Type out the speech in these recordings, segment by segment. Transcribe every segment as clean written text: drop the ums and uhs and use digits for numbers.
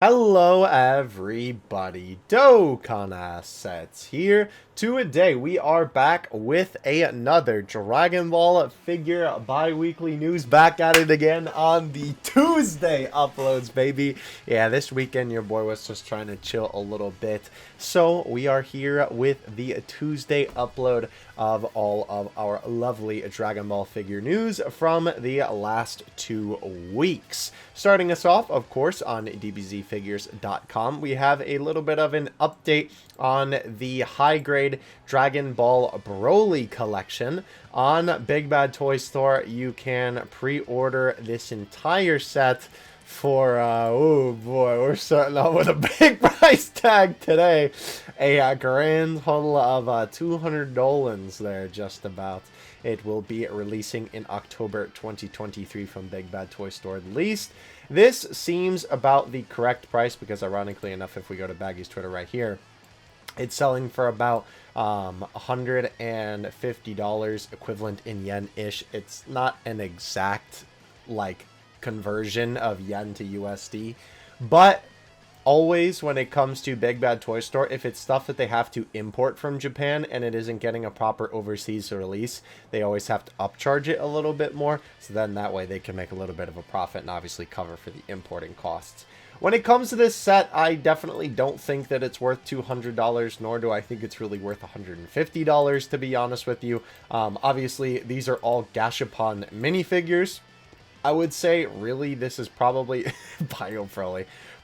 Hello everybody, Dokkan Assets here. Today we are back with another Dragon Ball figure bi-weekly news, back at it again on the Tuesday uploads, baby. Yeah, this weekend your boy was just trying to chill a little bit, so we are here with the Tuesday upload of all of our lovely Dragon Ball figure news from the last 2 weeks. Starting us off, of course, on DBZFigures.com, we have a little bit of an update on the high-grade Dragon Ball Broly collection. On Big Bad Toy Store, you can pre-order this entire set for, oh boy, we're starting off with a big price tag today. A grand total of 200 dolans there, just about. It will be releasing in October 2023 from Big Bad Toy Store at least. This seems about the correct price because, ironically enough, if we go to Baggy's Twitter right here, it's selling for about $150 equivalent in yen-ish. It's not an exact, like, conversion of yen to USD, but always when it comes to Big Bad Toy Store, if it's stuff that they have to import from Japan and it isn't getting a proper overseas release, they always have to upcharge it a little bit more, so then that way they can make a little bit of a profit and obviously cover for the importing costs. When it comes to this set, I definitely don't think that it's worth $200, nor do I think it's really worth $150, to be honest with you. Obviously, these are all Gashapon minifigures. I would say, really, this is probably Bio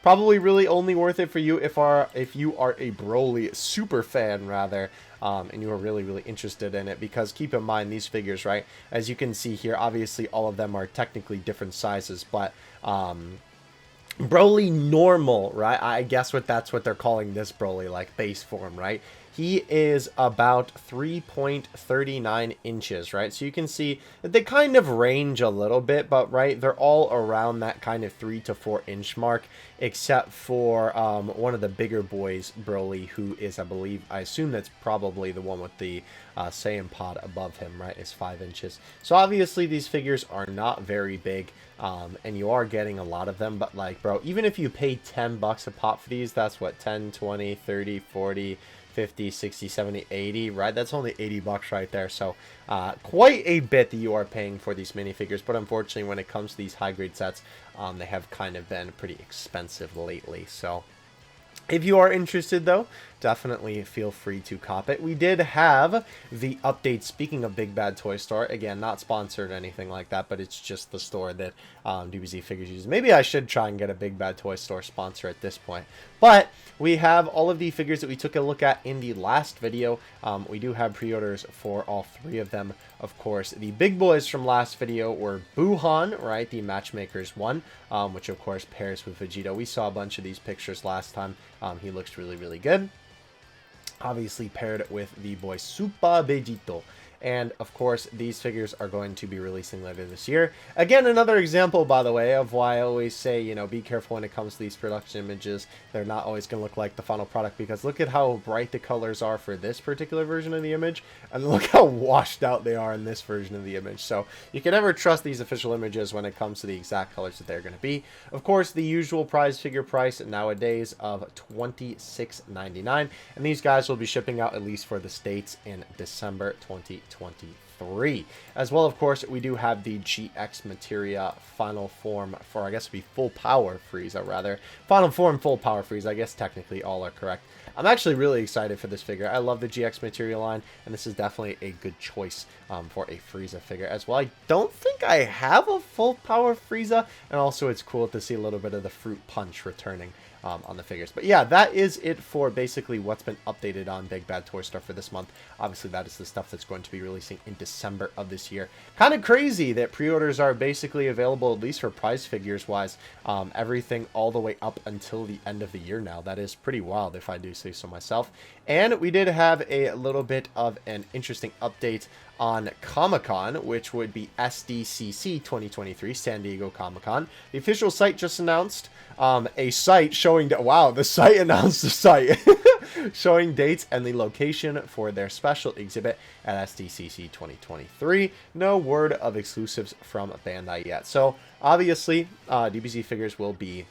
probably really only worth it for you if you are a Broly super fan, rather, and you are really interested in it. Because keep in mind, these figures, right, as you can see here, obviously all of them are technically different sizes, but Broly normal, right? I guess that's what they're calling this Broly, like base form, right? He is about 3.39 inches, right? So you can see that they kind of range a little bit, but right, they're all around that kind of 3 to 4 inch mark, except for one of the bigger boys, Broly, who is, I assume that's probably the one with the Saiyan pod above him, right, is 5 inches. So obviously these figures are not very big, and you are getting a lot of them, but like, bro, even if you pay 10 bucks a pop for these, that's what, 10, 20, 30, 40... 50, 60, 70, 80, right? That's only 80 bucks right there. So quite a bit that you are paying for these minifigures. But unfortunately, when it comes to these high-grade sets, they have kind of been pretty expensive lately. So if you are interested, though, definitely feel free to cop it. We did have the update, speaking of Big Bad Toy Store. Again, not sponsored or anything like that, but it's just the store that DBZ Figures uses. Maybe I should try and get a Big Bad Toy Store sponsor at this point. But we have all of the figures that we took a look at in the last video. We do have pre-orders for all 3 of them. Of course, the big boys from last video were Buhan, right, the Matchmaker's one, which of course pairs with Vegeta. We saw a bunch of these pictures last time. He looks really good. Obviously paired with the boy Super Vegito. And, of course, these figures are going to be releasing later this year. Again, another example, by the way, of why I always say, you know, be careful when it comes to these production images. They're not always going to look like the final product, because look at how bright the colors are for this particular version of the image, and look how washed out they are in this version of the image. So you can never trust these official images when it comes to the exact colors that they're going to be. Of course, the usual prize figure price nowadays of $26.99, and these guys will be shipping out at least for the States in December 2023. As well, of course, we do have the GX Materia final form for, I guess, it'd be full power Frieza, rather. Final form, full power Frieza. I guess technically all are correct. I'm actually really excited for this figure. I love the GX Materia line, and this is definitely a good choice for a Frieza figure as well. I don't think I have a full power Frieza, and also it's cool to see a little bit of the fruit punch returning on the figures. But yeah, that is it for basically what's been updated on Big Bad Toy Store for this month. Obviously, that is the stuff that's going to be releasing in December of this year. Kind of crazy that pre-orders are basically available, at least for prize figures wise, everything all the way up until the end of the year now. That is pretty wild, if I do say so myself. And we did have a little bit of an interesting update on Comic-Con, which would be SDCC 2023, San Diego Comic-Con. The official site just announced a site showing, wow, the site announced the site, showing dates and the location for their special exhibit at SDCC 2023. No word of exclusives from Bandai yet. So, obviously, DBZ figures will be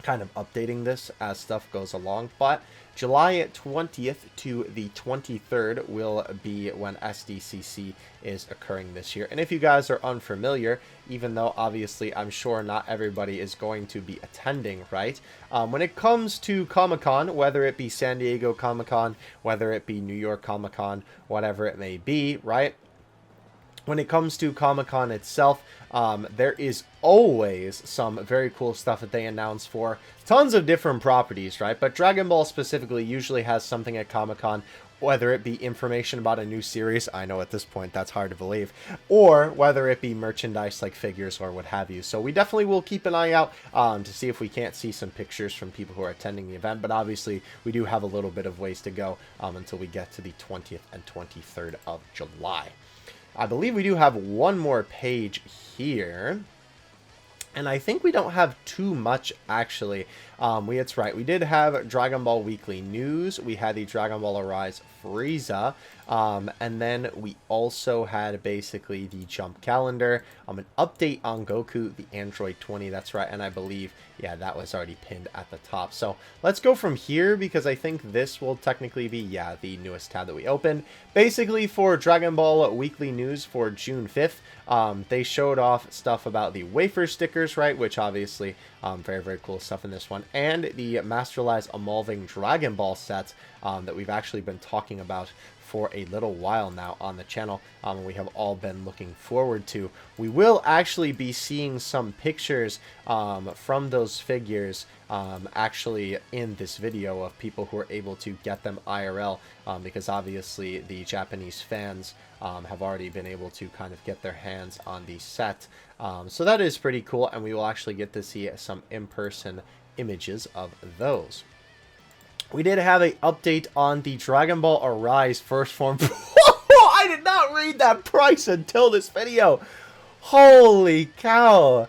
kind of updating this as stuff goes along, but July 20th to the 23rd will be when SDCC is occurring this year. And if you guys are unfamiliar, even though obviously I'm sure not everybody is going to be attending, right? When it comes to Comic-Con, whether it be San Diego Comic-Con, whether it be New York Comic-Con, whatever it may be, right? When it comes to Comic-Con itself, there is always some very cool stuff that they announce for tons of different properties, right? But Dragon Ball specifically usually has something at Comic-Con, whether it be information about a new series, I know at this point that's hard to believe, or whether it be merchandise like figures or what have you. So we definitely will keep an eye out to see if we can't see some pictures from people who are attending the event, but obviously we do have a little bit of ways to go until we get to the 20th and 23rd of July. I believe we do have one more page here. And I think we don't have too much, actually. It's right. We did have Dragon Ball Weekly News. We had the Dragon Ball Arise Frieza. And then we also had basically the Jump Calendar. An update on Goku, the Android 20. That's right. And I believe, yeah, that was already pinned at the top. So let's go from here because I think this will technically be, yeah, the newest tab that we opened. Basically for Dragon Ball Weekly News for June 5th. They showed off stuff about the wafer stickers, right, which obviously very, very cool stuff in this one, and the Masterlize Evolving Dragon Ball sets that we've actually been talking about for a little while now on the channel, and we have all been looking forward to. We will actually be seeing some pictures from those figures actually in this video of people who are able to get them IRL, because obviously the Japanese fans have already been able to kind of get their hands on the set. So that is pretty cool, and we will actually get to see some in-person images of those. We did have an update on the Dragon Ball Arise First Form. I did not read that price until this video. Holy cow.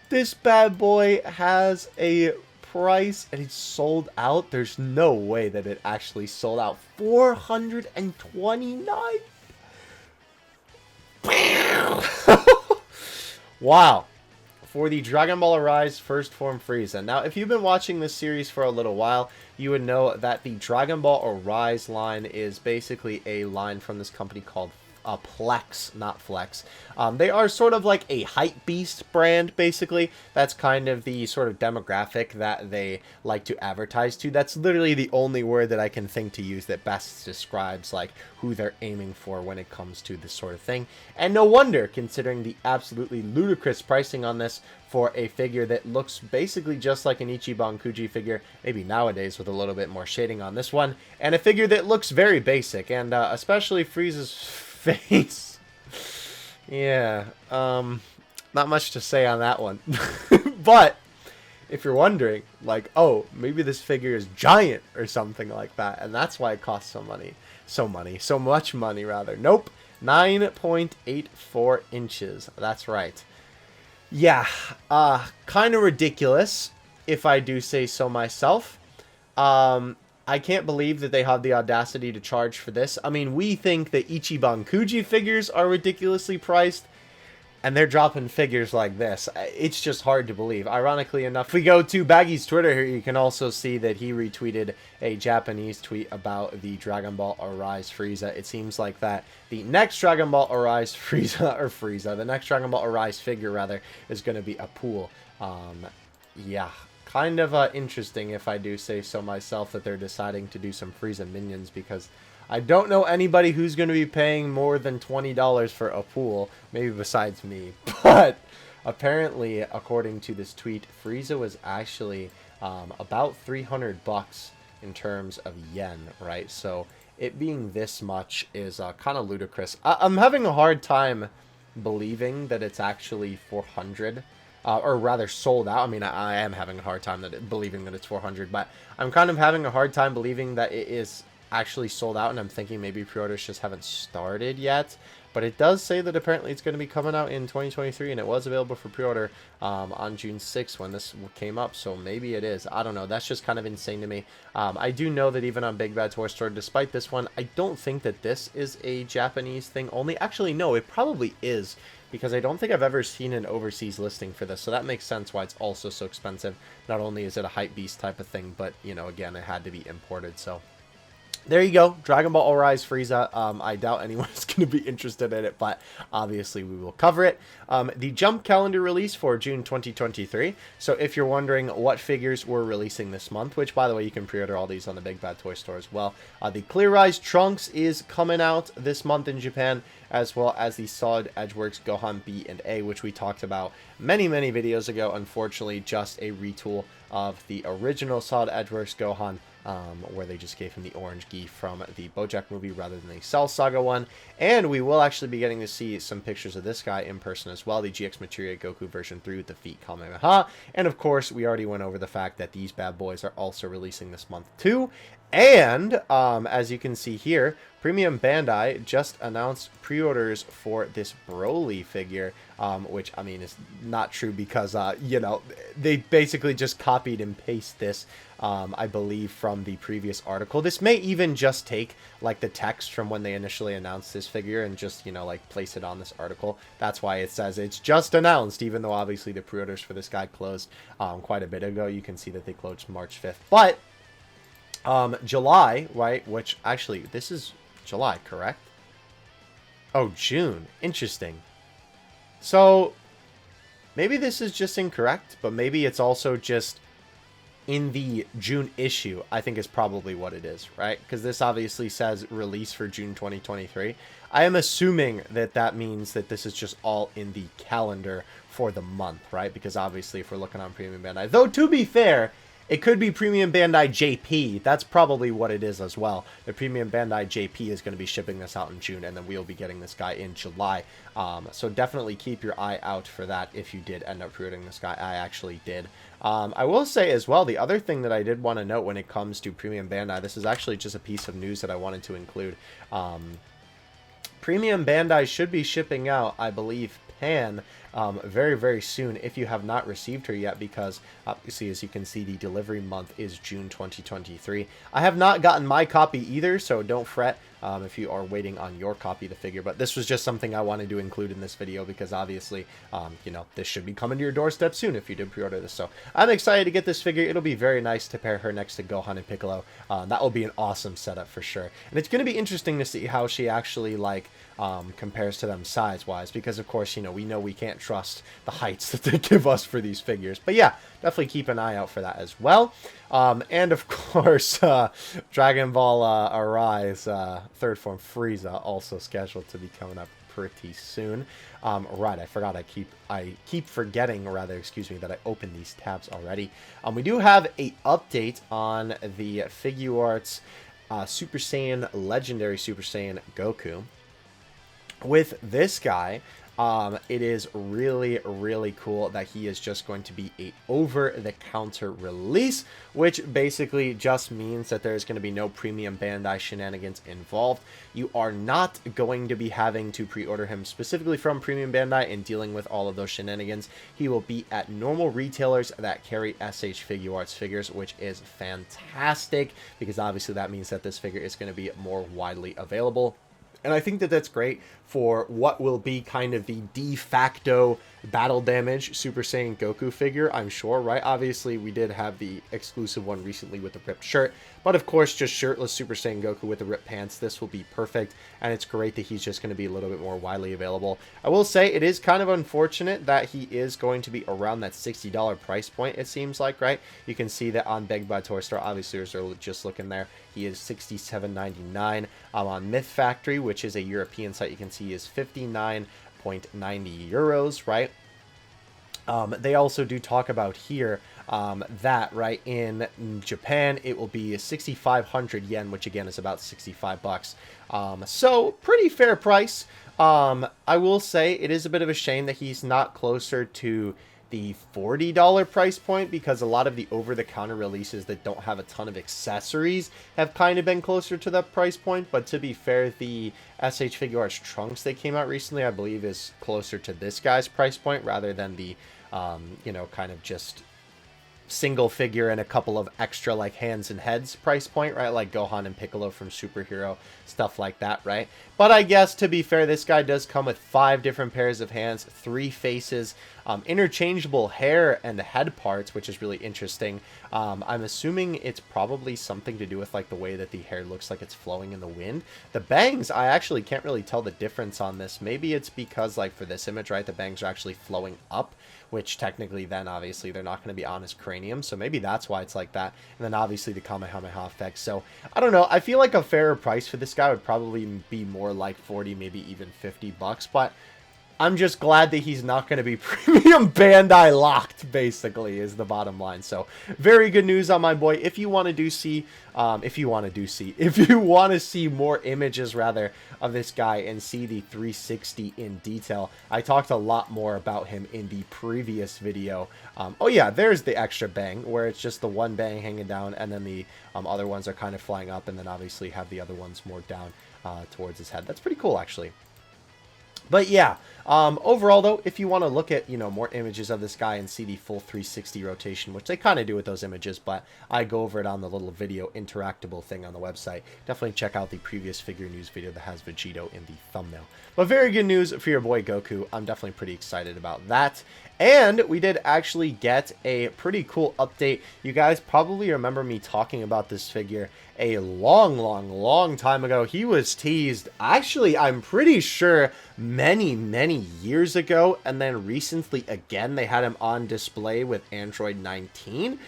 This bad boy has a price and it's sold out. There's no way that it actually sold out. $429. Wow. For the Dragon Ball Arise First Form Frieza. Now, if you've been watching this series for a little while, you would know that the Dragon Ball Arise line is basically a line from this company called Plex, not Flex. They are sort of like a hype beast brand, basically. That's kind of the sort of demographic that they like to advertise to. That's literally the only word that I can think to use that best describes like who they're aiming for when it comes to this sort of thing. And no wonder, considering the absolutely ludicrous pricing on this for a figure that looks basically just like an Ichiban Kuji figure, maybe nowadays with a little bit more shading on this one, and a figure that looks very basic, and especially Frieza's face. Yeah, not much to say on that one. But if you're wondering, like, oh, maybe this figure is giant or something like that, and that's why it costs so much money rather. Nope, 9.84 inches. That's right. Yeah, kind of ridiculous, if I do say so myself. I can't believe that they have the audacity to charge for this. I mean, we think that Ichiban Kuji figures are ridiculously priced, and they're dropping figures like this. It's just hard to believe. Ironically enough, if we go to Baggy's Twitter here, you can also see that he retweeted a Japanese tweet about the Dragon Ball Arise Frieza. It seems like that the next Dragon Ball Arise Frieza, the next Dragon Ball Arise figure, rather, is going to be a pool. Yeah. Kind of interesting, if I do say so myself, that they're deciding to do some Frieza minions, because I don't know anybody who's going to be paying more than $20 for a pool, maybe besides me. But apparently, according to this tweet, Frieza was actually about $300 in terms of yen, right? So it being this much is kind of ludicrous. I'm having a hard time believing that it's actually 400. Or rather sold out. I mean, I am having a hard time believing that it's 400, but I'm kind of having a hard time believing that it is actually sold out, and I'm thinking maybe pre-orders just haven't started yet. But it does say that apparently it's going to be coming out in 2023, and it was available for pre-order on June 6th when this came up, so maybe it is. I don't know. That's just kind of insane to me. I do know that even on Big Bad Toy Store, despite this one, I don't think that this is a Japanese thing only. Actually, no, it probably is, because I don't think I've ever seen an overseas listing for this, so that makes sense why it's also so expensive. Not only is it a hype beast type of thing, but, you know, again, it had to be imported, so... There you go, Dragon Ball Arise Frieza. I doubt anyone's going to be interested in it, but obviously we will cover it. The Jump calendar release for June 2023. So if you're wondering what figures we're releasing this month, which, by the way, you can pre-order all these on the Big Bad Toy Store as well. The Clear Eyes Trunks is coming out this month in Japan, as well as the Solid Edgeworks Gohan B and A, which we talked about many, many videos ago. Unfortunately, just a retool of the original Solid Edgeworks Gohan, where they just gave him the orange gi from the BoJack movie rather than the Cell Saga one. And we will actually be getting to see some pictures of this guy in person as well, the GX Materia Goku version 3 with the feet Kamehameha. And of course, we already went over the fact that these bad boys are also releasing this month too. And as you can see here, Premium Bandai just announced pre-orders for this Broly figure, which, I mean, is not true because, you know, they basically just copied and pasted this, I believe, from the previous article. This may even just take, like, the text from when they initially announced this figure and just, you know, like, place it on this article. That's why it says it's just announced, even though, obviously, the pre-orders for this guy closed quite a bit ago. You can see that they closed March 5th. But... July, right, which actually, this is July, correct? Oh, June. Interesting. So, maybe this is just incorrect, but maybe it's also just in the June issue, I think is probably what it is, right? Because this obviously says release for June 2023. I am assuming that that means that this is just all in the calendar for the month, right? Because obviously, if we're looking on Premium Bandai, though, to be fair, it could be Premium Bandai JP. That's probably what it is as well. The Premium Bandai JP is going to be shipping this out in June, and then we'll be getting this guy in July. So definitely keep your eye out for that if you did end up pre-ordering this guy. I actually did. I will say as well, the other thing that I did want to note when it comes to Premium Bandai, this is actually just a piece of news that I wanted to include. Premium Bandai should be shipping out, I believe, Pan very, very soon if you have not received her yet, because obviously, as you can see, the delivery month is June 2023. I have not gotten my copy either, so don't fret if you are waiting on your copy of the figure, but this was just something I wanted to include in this video because obviously, you know, this should be coming to your doorstep soon if you did pre-order this. So I'm excited to get this figure. It'll be very nice to pair her next to Gohan and Piccolo. That will be an awesome setup for sure. And it's going to be interesting to see how she actually, like, compares to them size-wise, because of course, you know we can't trust the heights that they give us for these figures. But yeah, definitely keep an eye out for that as well. And of course, Dragon Ball Arise third form Frieza also scheduled to be coming up pretty soon. Right, I forgot. I keep forgetting, rather, excuse me, that I opened these tabs already. We do have a update on the Figuarts Super Saiyan Legendary Super Saiyan Goku. With this guy, it is really, really cool that he is just going to be a over-the-counter release, which basically just means that there's going to be no Premium Bandai shenanigans involved. You are not going to be having to pre-order him specifically from Premium Bandai and dealing with all of those shenanigans. He will be at normal retailers that carry SH Figuarts figures, which is fantastic, because obviously that means that this figure is going to be more widely available. And I think that that's great for what will be kind of the de facto battle damage Super Saiyan Goku figure, I'm sure, right? Obviously, we did have the exclusive one recently with the ripped shirt. But of course, just shirtless Super Saiyan Goku with the ripped pants, this will be perfect. And it's great that he's just going to be a little bit more widely available. I will say it is kind of unfortunate that he is going to be around that $60 price point, it seems like, right? You can see that on Big Bad Toy Store, obviously, as they're just looking there, he is $67.99. On Myth Factory, which is a European site, you can see is 59.90 euros, right? They also do talk about here that, right, in Japan, it will be 6,500 yen, which again is about 65 bucks. So pretty fair price. I will say it is a bit of a shame that he's not closer to the $40 price point, because a lot of the over-the-counter releases that don't have a ton of accessories have kind of been closer to that price point. But to be fair, the SH Figuarts Trunks that came out recently, I believe, is closer to this guy's price point rather than the, you know, kind of just single figure and a couple of extra like hands and heads price point, right? Like Gohan and Piccolo from Superhero, stuff like that, right? But I guess to be fair, this guy does come with 5 different pairs of hands, 3 faces, interchangeable hair and head parts, which is really interesting. I'm assuming it's probably something to do with like the way that the hair looks like it's flowing in the wind. The bangs, I actually can't really tell the difference on this. Maybe it's because like for this image, right, the bangs are actually flowing up, which technically then obviously they're not going to be on his cranium, so maybe that's why it's like that. And then obviously the Kamehameha effect. So I don't know, I feel like a fairer price for this guy would probably be more like 40, maybe even $50, but I'm just glad that he's not going to be premium Bandai locked, basically, is the bottom line. So, very good news on my boy. If you want to see more images, rather, of this guy and see the 360 in detail, I talked a lot more about him in the previous video. Oh yeah, there's the extra bang, where it's just the one bang hanging down, and then the other ones are kind of flying up, and then obviously have the other ones more down towards his head. That's pretty cool, actually. But yeah, overall though, if you want to look at, more images of this guy and see the full 360 rotation, which they kind of do with those images, but I go over it on the little video interactable thing on the website, definitely check out the previous figure news video that has Vegito in the thumbnail. But very good news for your boy Goku. I'm definitely pretty excited about that. And we did actually get a pretty cool update. You guys probably remember me talking about this figure a long time ago. He was teased, actually, I'm pretty sure many years ago, and then recently again they had him on display with Android 19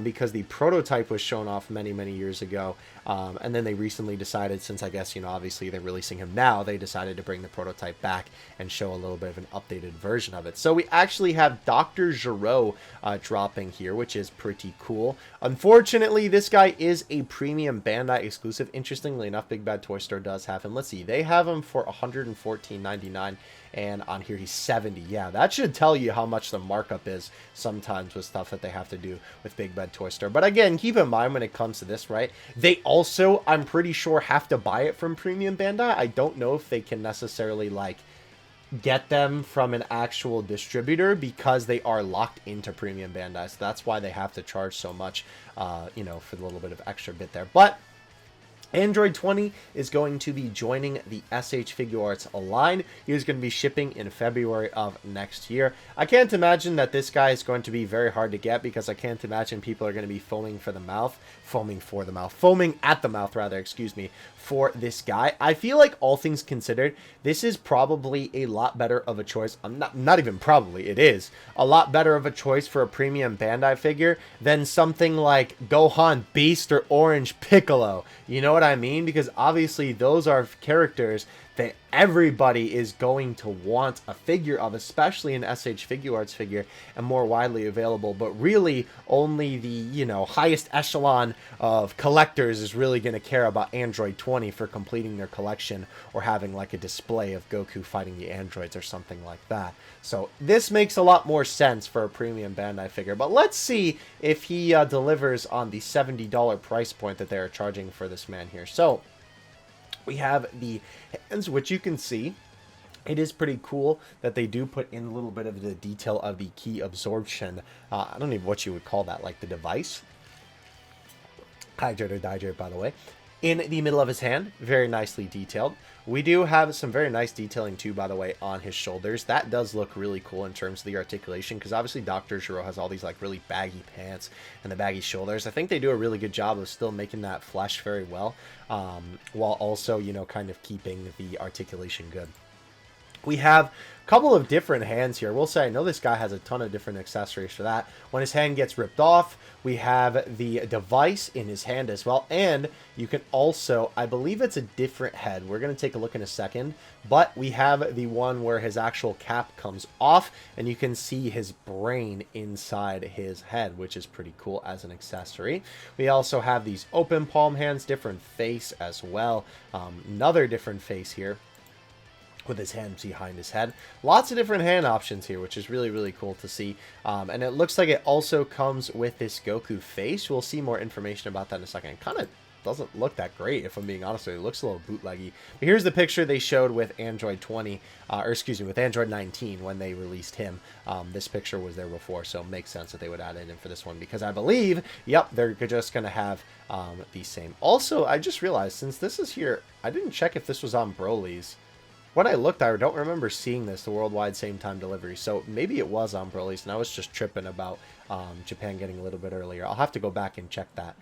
because the prototype was shown off many years ago, and then they recently decided, since I guess obviously they're releasing him now, they decided to bring the prototype back and show a little bit of an updated version of it. So we actually have Dr. Gero dropping here, which is pretty cool. Unfortunately, this guy is a premium Bandai exclusive. Interestingly enough, Big Bad Toy Store does have him. Let's see, they have him for $114.99, and on here he's $70. Yeah, that should tell you how much the markup is sometimes with stuff that they have to do with Big Bad Toy Store. But again, keep in mind when it comes to this, right, they also, I'm pretty sure, have to buy it from premium Bandai. I don't know if they can necessarily like get them from an actual distributor because they are locked into premium Bandai, so that's why they have to charge so much for the little bit of extra bit there. But Android 20 is going to be joining the SH Figuarts line. He is going to be shipping in February of next year. I can't imagine that this guy is going to be very hard to get, because I can't imagine people are going to be foaming at the mouth, rather, excuse me, for this guy. I feel like, all things considered, this is probably a lot better of a choice. Not even probably, it is a lot better of a choice for a premium Bandai figure than something like Gohan Beast or Orange Piccolo. You know what I mean? Because obviously those are characters that everybody is going to want a figure of, especially an SH Figuarts figure, and more widely available. But really, only the, highest echelon of collectors is really going to care about Android 20 for completing their collection, or having like a display of Goku fighting the androids or something like that. So this makes a lot more sense for a premium Bandai figure. But let's see if he delivers on the $70 price point that they're charging for this man here. So we have the hands, which you can see. It is pretty cool that they do put in a little bit of the detail of the key absorption. I don't even know what you would call that, like the device. Hydrate or dihydrate, by the way. In the middle of his hand, very nicely detailed. We do have some very nice detailing too, by the way, on his shoulders. That does look really cool in terms of the articulation, because obviously Dr. Shiro has all these like really baggy pants and the baggy shoulders. I think they do a really good job of still making that flesh very well, while also, kind of keeping the articulation good. We have a couple of different hands here. We'll say, I know this guy has a ton of different accessories for that. When his hand gets ripped off, we have the device in his hand as well. And you can also, I believe it's a different head. We're going to take a look in a second. But we have the one where his actual cap comes off, and you can see his brain inside his head, which is pretty cool as an accessory. We also have these open palm hands, different face as well. Another different face here, with his hands behind his head. Lots of different hand options here, which is really cool to see. And it looks like it also comes with this Goku face. We'll see more information about that in a second. Kind of doesn't look that great, if I'm being honest with you. It looks a little bootleggy. But here's the picture they showed with Android 20, or excuse me, with Android 19 when they released him. This picture was there before, so it makes sense that they would add it in for this one, because I believe, yep, they're just going to have the same. Also, I just realized, since this is here, I didn't check if this was on Broly's. When I looked, I don't remember seeing this, the worldwide same time delivery. So maybe it was on Broly's, and I was just tripping about Japan getting a little bit earlier. I'll have to go back and check that.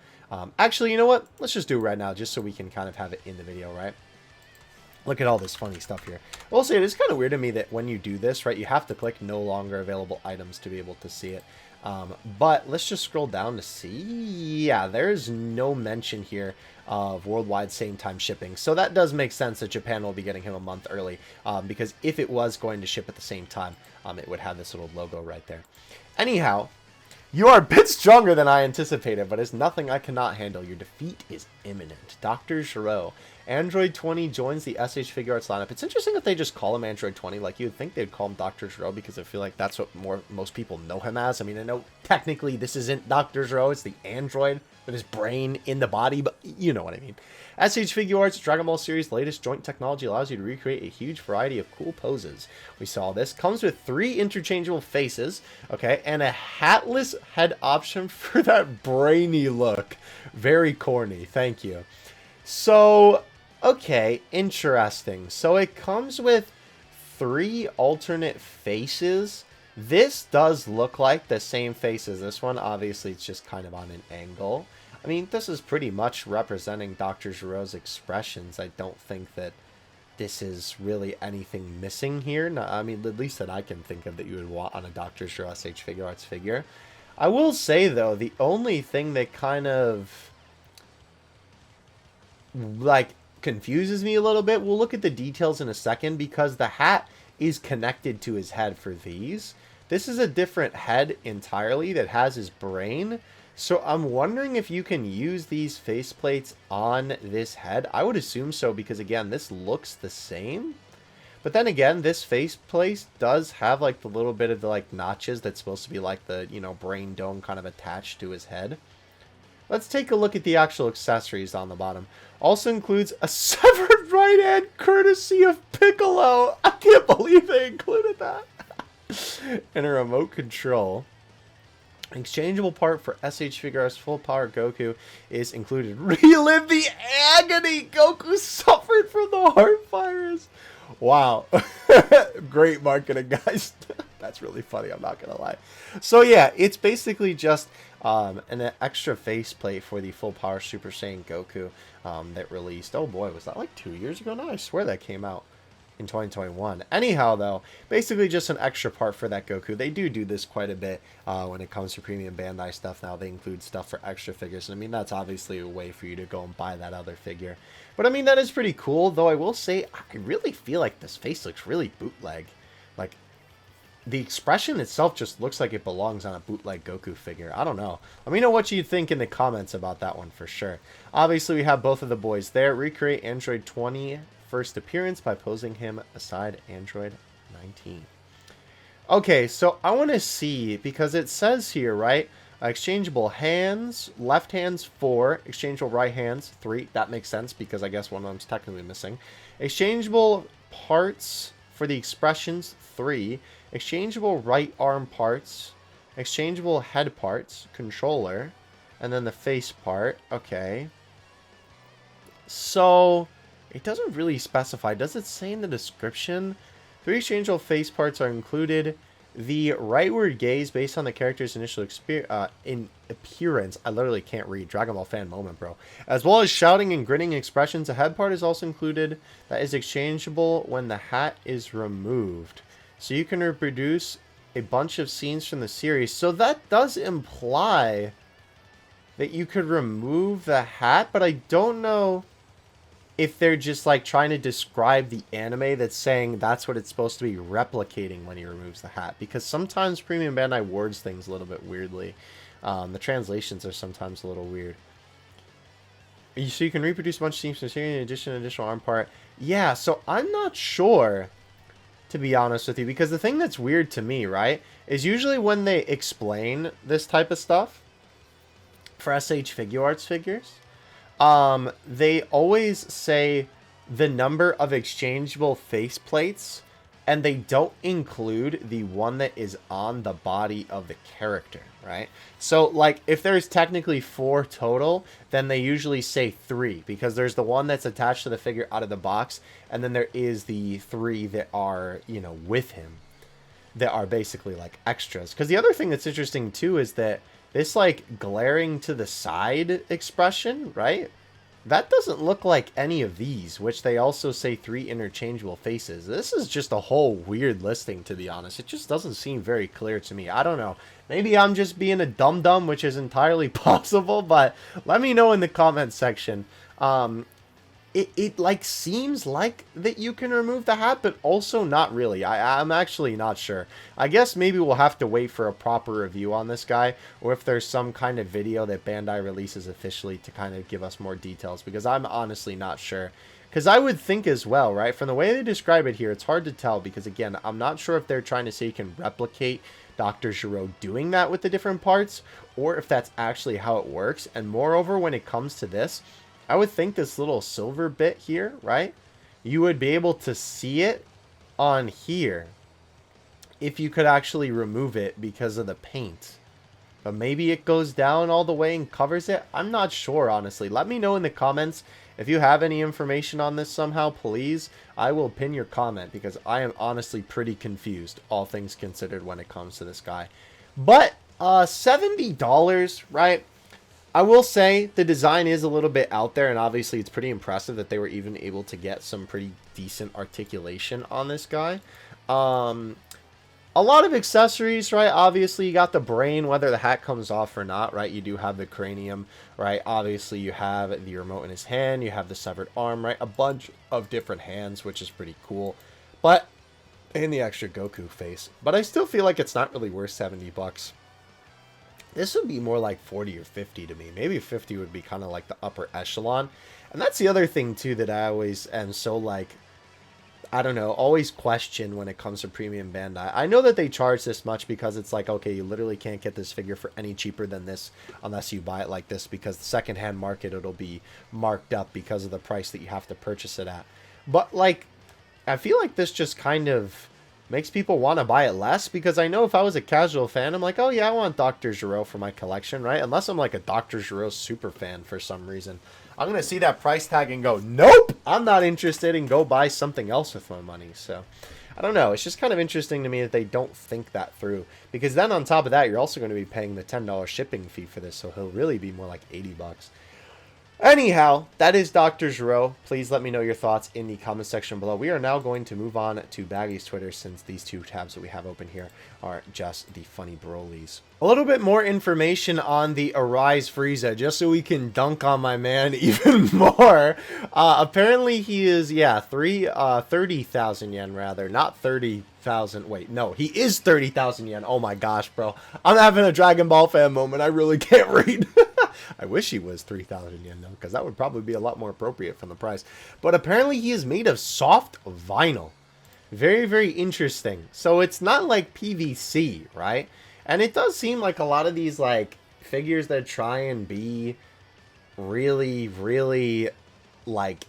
Actually, you know what? Let's just do it right now, just so we can kind of have it in the video, right? Look at all this funny stuff here. I will say, it is kind of weird to me that when you do this, right, you have to click no longer available items to be able to see it. But let's just scroll down to see. Yeah, there's no mention here of worldwide same time shipping. So that does make sense that Japan will be getting him a month early, because if it was going to ship at the same time, it would have this little logo right there. Anyhow, you are a bit stronger than I anticipated, but it's nothing I cannot handle. Your defeat is imminent. Dr. Shiro. Android 20 joins the SH Figuarts lineup. It's interesting that they just call him Android 20. Like, you'd think they'd call him Dr. Shiro, because I feel like that's what most people know him as. I mean, I know technically this isn't Dr. Shiro. It's the android with his brain in the body, but you know what I mean. SH Figuarts Dragon Ball series latest joint technology allows you to recreate a huge variety of cool poses. We saw this. Comes with 3 interchangeable faces, okay, and a hatless head option for that brainy look. Very corny. Thank you. So, okay, interesting. So it comes with 3 alternate faces. This does look like the same face as this one. Obviously, it's just kind of on an angle. I mean, this is pretty much representing Dr. Giro's expressions. I don't think that this is really anything missing here. No, I mean, at least that I can think of that you would want on a Dr. Gero SH Figuarts figure. I will say, though, the only thing that kind of, like, confuses me a little bit, we'll look at the details in a second, because the hat is connected to his head for these. This is a different head entirely that has his brain. So I'm wondering if you can use these faceplates on this head. I would assume so, because again, this looks the same. But then again, this faceplate does have like the little bit of the like notches that's supposed to be like the, you know, brain dome kind of attached to his head. Let's take a look at the actual accessories on the bottom. Also includes a severed right hand courtesy of Piccolo. I can't believe they included that. And a remote control. An exchangeable part for SH Figuarts Full Power Goku is included. Relive the agony Goku suffered from the heart virus. Wow. Great marketing, guys. That's really funny, I'm not gonna lie. So yeah, it's basically just an extra faceplate for the Full Power Super Saiyan Goku that released. Oh boy, was that like 2 years ago now? I swear that came out in 2021. Anyhow, though, basically just an extra part for that Goku. They do this quite a bit when it comes to premium Bandai stuff now. They include stuff for extra figures. And I mean, that's obviously a way for you to go and buy that other figure. But I mean, that is pretty cool, though I will say, I really feel like this face looks really bootleg. Like, the expression itself just looks like it belongs on a bootleg Goku figure. I don't know. Let me know what you think in the comments about that one for sure. Obviously, we have both of the boys there. Recreate Android 20 first appearance by posing him beside Android 19. Okay, so I want to see, because it says here, right? Exchangeable hands, left hands 4, exchangeable right hands 3. That makes sense, because I guess one of them's technically missing. Exchangeable parts for the expressions 3. Exchangeable right arm parts, exchangeable head parts, controller, and then the face part. Okay. So it doesn't really specify. Does it say in the description? 3 exchangeable face parts are included. The rightward gaze based on the character's initial appearance. I literally can't read. Dragon Ball fan moment, bro. As well as shouting and grinning expressions. A head part is also included that is exchangeable when the hat is removed. So you can reproduce a bunch of scenes from the series. So that does imply that you could remove the hat, but I don't know if they're just like trying to describe the anime that's saying that's what it's supposed to be replicating when he removes the hat. Because sometimes Premium Bandai words things a little bit weirdly. The translations are sometimes a little weird. So you can reproduce a bunch of scenes from the series in addition to an additional arm part. Yeah, so I'm not sure, to be honest with you, because the thing that's weird to me, right, is usually when they explain this type of stuff for SH Figuarts figures, they always say the number of exchangeable faceplates, and they don't include the one that is on the body of the character, right? So, like, if there's technically 4 total, then they usually say 3, because there's the one that's attached to the figure out of the box, and then there is the 3 that are, you know, with him, that are basically, like, extras. Because the other thing that's interesting, too, is that this, like, glaring to the side expression, right? That doesn't look like any of these, which they also say 3 interchangeable faces. This is just a whole weird listing, to be honest. It just doesn't seem very clear to me. I don't know. Maybe I'm just being a dum-dum, which is entirely possible, but let me know in the comments section. It like seems like that you can remove the hat, but also not really. I'm actually not sure. I guess maybe we'll have to wait for a proper review on this guy, or if there's some kind of video that Bandai releases officially to kind of give us more details, because I'm honestly not sure. Because I would think as well, right, from the way they describe it here, it's hard to tell, because again, I'm not sure if they're trying to say you can replicate Dr. Gero doing that with the different parts, or if that's actually how it works. And moreover, when it comes to this, I would think this little silver bit here, right? You would be able to see it on here if you could actually remove it because of the paint. But maybe it goes down all the way and covers it. I'm not sure, honestly. Let me know in the comments. If you have any information on this somehow, please, I will pin your comment, because I am honestly pretty confused, all things considered, when it comes to this guy. But $70, right? I will say the design is a little bit out there, and obviously it's pretty impressive that they were even able to get some pretty decent articulation on this guy. A lot of accessories, right? Obviously, you got the brain, whether the hat comes off or not, right? You do have the cranium, right? Obviously, you have the remote in his hand. You have the severed arm, right? A bunch of different hands, which is pretty cool. But, and the extra Goku face. But I still feel like it's not really worth $70. This would be more like 40 or 50 to me. Maybe 50 would be kind of like the upper echelon. And that's the other thing, too, that I always am so, like, I don't know, always question when it comes to Premium Bandai. I know that they charge this much because it's like, okay, you literally can't get this figure for any cheaper than this unless you buy it like this, because the secondhand market, it'll be marked up because of the price that you have to purchase it at. But, like, I feel like this just kind of makes people want to buy it less, because I know if I was a casual fan, I'm like, oh yeah, I want Dr. Gero for my collection, right? Unless I'm like a Dr. Gero super fan for some reason. I'm going to see that price tag and go, nope, I'm not interested, and go buy something else with my money. So, I don't know. It's just kind of interesting to me that they don't think that through. Because then on top of that, you're also going to be paying the $10 shipping fee for this, so he'll really be more like $80. Anyhow, that is Dr. Gero. Please let me know your thoughts in the comment section below. We are now going to move on to Baggy's Twitter, since these two tabs that we have open here are just the funny Brolys. A little bit more information on the Arise Frieza, just so we can dunk on my man even more. Apparently he is, yeah, 30,000 yen rather, not 30,000. Wait, no, he is 30,000 yen. Oh my gosh, bro. I'm having a Dragon Ball fan moment. I really can't read. I wish he was 3,000 yen though, because that would probably be a lot more appropriate from the price. But apparently he is made of soft vinyl. Very, very interesting. So it's not like PVC, right? And it does seem like a lot of these, like, figures that try and be really, really, like,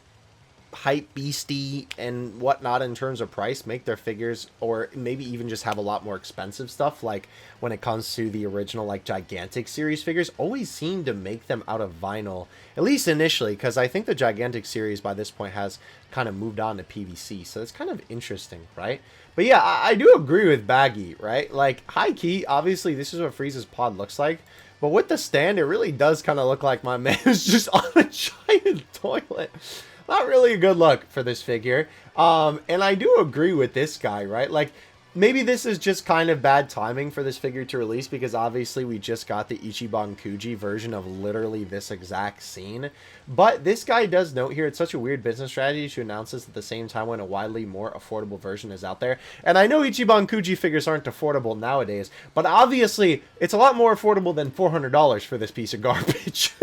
hype beastie and whatnot in terms of price, make their figures, or maybe even just have a lot more expensive stuff, like when it comes to the original, like, Gigantic series figures, always seem to make them out of vinyl, at least initially, because I think the Gigantic series by this point has kind of moved on to PVC, so it's kind of interesting, right? But yeah, I do agree with Baggy, right? Like, high-key, obviously this is what Frieza's pod looks like, but with the stand, it really does kind of look like my man is just on a giant toilet. Not really a good look for this figure. And I do agree with this guy, right? Like, maybe this is just kind of bad timing for this figure to release, because obviously we just got the Ichiban Kuji version of literally this exact scene. But this guy does note here, it's such a weird business strategy to announce this at the same time when a widely more affordable version is out there. And I know Ichiban Kuji figures aren't affordable nowadays, but obviously it's a lot more affordable than $400 for this piece of garbage.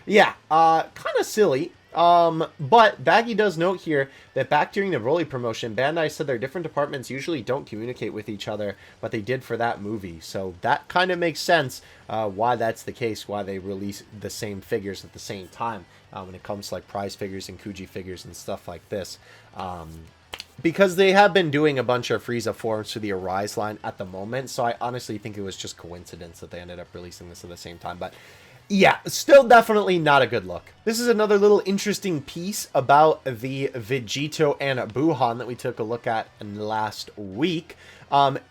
Yeah, kind of silly. But Baggy does note here that back during the Broly promotion, Bandai said their different departments usually don't communicate with each other, but they did for that movie. So that kind of makes sense why that's the case, why they release the same figures at the same time when it comes to like prize figures and Kuji figures and stuff like this. Because they have been doing a bunch of Frieza forms for the Arise line at the moment, so I honestly think it was just coincidence that they ended up releasing this at the same time. But yeah, still definitely not a good look. This is another little interesting piece about the Vegito and Buhan that we took a look at in last week.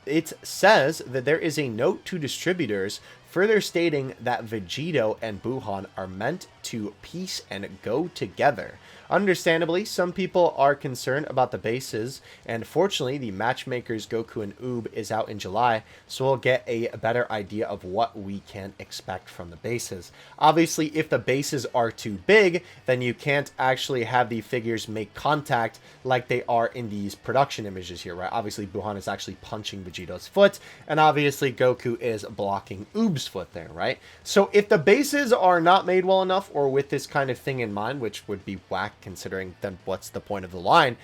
It says that there is a note to distributors further stating that Vegito and Buhan are meant to piece and go together. Understandably, some people are concerned about the bases, and fortunately, the Matchmakers Goku and Oob is out in July, so we'll get a better idea of what we can expect from the bases. Obviously, if the bases are too big, then you can't actually have the figures make contact like they are in these production images here, right? Obviously, Buhan is actually punching Vegito's foot, and obviously, Goku is blocking Oob's foot there, right? So if the bases are not made well enough, or with this kind of thing in mind, which would be whack considering then what's the point of the line,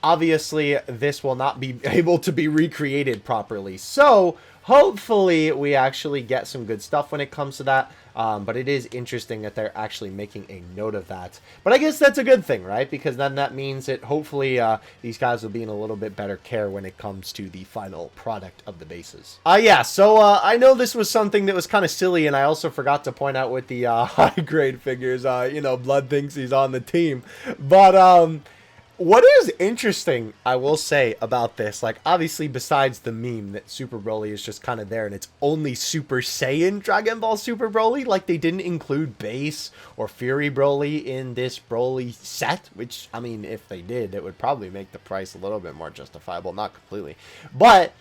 obviously this will not be able to be recreated properly. So hopefully we actually get some good stuff when it comes to that. But it is interesting that they're actually making a note of that. But I guess that's a good thing, right? Because then that means that hopefully these guys will be in a little bit better care when it comes to the final product of the bases. Yeah, so I know this was something that was kind of silly, and I also forgot to point out with the high-grade figures, you know, Blood thinks he's on the team. But what is interesting, I will say, about this, like, obviously, besides the meme that Super Broly is just kind of there and it's only Super Saiyan Dragon Ball Super Broly, like, they didn't include Base or Fury Broly in this Broly set, which, I mean, if they did, it would probably make the price a little bit more justifiable, not completely. But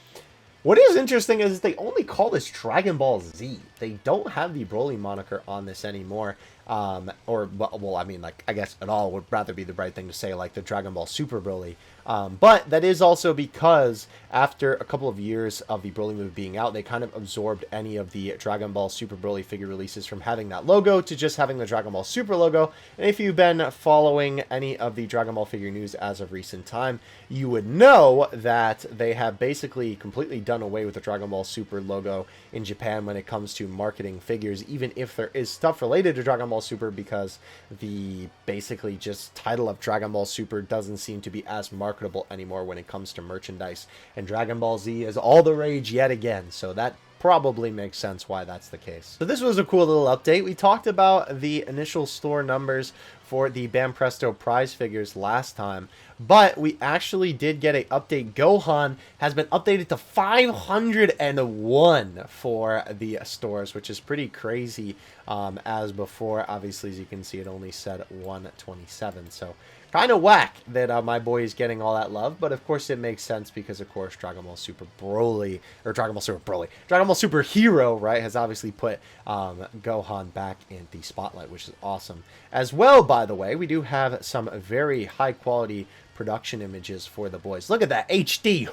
what is interesting is they only call this Dragon Ball Z. They don't have the Broly moniker on this anymore. Well, I mean, like, I guess at all would rather be the right thing to say, like, the Dragon Ball Super Broly. But that is also because after a couple of years of the Broly movie being out, they kind of absorbed any of the Dragon Ball Super Broly figure releases from having that logo to just having the Dragon Ball Super logo. And if you've been following any of the Dragon Ball figure news as of recent time, you would know that they have basically completely done away with the Dragon Ball Super logo in Japan when it comes to marketing figures, even if there is stuff related to Dragon Ball Super, because the basically just title of Dragon Ball Super doesn't seem to be as marketable anymore when it comes to merchandise, and Dragon Ball Z is all the rage yet again, so that probably makes sense why that's the case. So this was a cool little update. We talked about the initial store numbers for the Banpresto prize figures last time, but we actually did get an update. Gohan has been updated to 501 for the stores, which is pretty crazy. As before, obviously, as you can see, it only said 127, so kind of whack that my boy is getting all that love, but of course it makes sense because, of course, Dragon Ball Super Broly, or Dragon Ball Super Broly, Dragon Ball Super Hero, right, has obviously put Gohan back in the spotlight, which is awesome. As well, by the way, we do have some very high-quality production images for the boys. Look at that HD!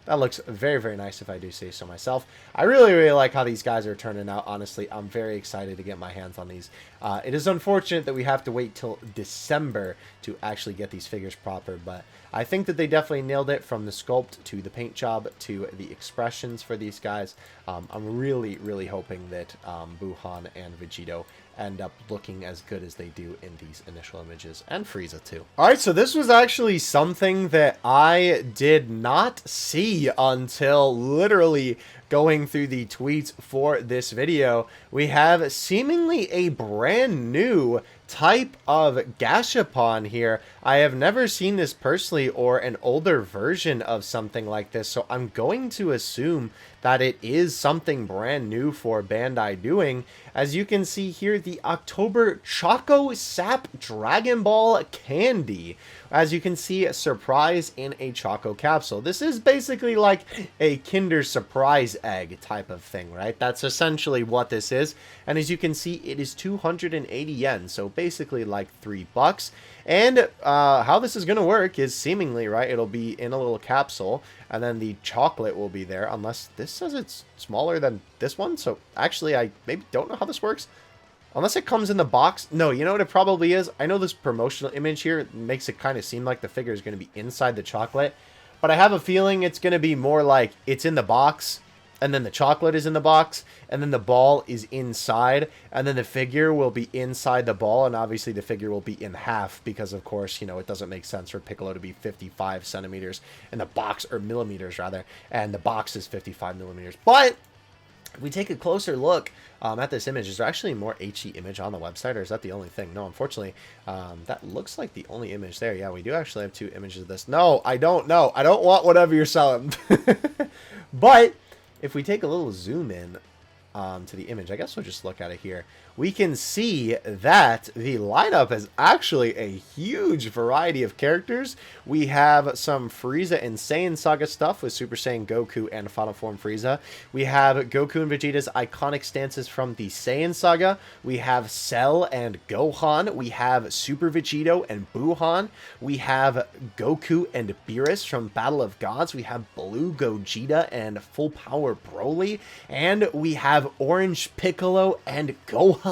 That looks very, very nice if I do say so myself. I really, really like how these guys are turning out. Honestly, I'm very excited to get my hands on these. It is unfortunate that we have to wait till December to actually get these figures proper, but I think that they definitely nailed it, from the sculpt to the paint job to the expressions for these guys. I'm really, really hoping that Buhan and Vegito end up looking as good as they do in these initial images, and Frieza too. Alright, so this was actually something that I did not see until literally going through the tweets for this video. We have seemingly a brand new type of Gashapon here. I have never seen this personally, or an older version of something like this, so I'm going to assume that it is something brand new for Bandai doing. As you can see here, the October Choco Sap Dragon Ball Candy. As you can see, a surprise in a Choco capsule. This is basically like a Kinder Surprise egg type of thing, right? That's essentially what this is. And as you can see, it is 280 yen, so basically like $3. And how this is going to work is seemingly, right, it'll be in a little capsule, and then the chocolate will be there, unless this says it's smaller than this one. So actually, I maybe don't know how this works. Unless it comes in the box. No, you know what it probably is? I know this promotional image here makes it kind of seem like the figure is going to be inside the chocolate. But I have a feeling it's going to be more like it's in the box, and then the chocolate is in the box, and then the ball is inside, and then the figure will be inside the ball, and obviously the figure will be in half because, of course, you know, it doesn't make sense for Piccolo to be 55 centimeters in the box, or millimeters, rather, and the box is 55 millimeters. But if we take a closer look at this image, is there actually a more HE image on the website, or is that the only thing? No, unfortunately, that looks like the only image there. Yeah, we do actually have 2 images of this. No, I don't know. I don't want whatever you're selling. But if we take a little zoom in to the image, I guess we'll just look at it here. We can see that the lineup is actually a huge variety of characters. We have some Frieza and Saiyan Saga stuff with Super Saiyan Goku and Final Form Frieza. We have Goku and Vegeta's iconic stances from the Saiyan Saga. We have Cell and Gohan. We have Super Vegito and Buhan. We have Goku and Beerus from Battle of Gods. We have Blue Gogeta and Full Power Broly. And we have Orange Piccolo and Gohan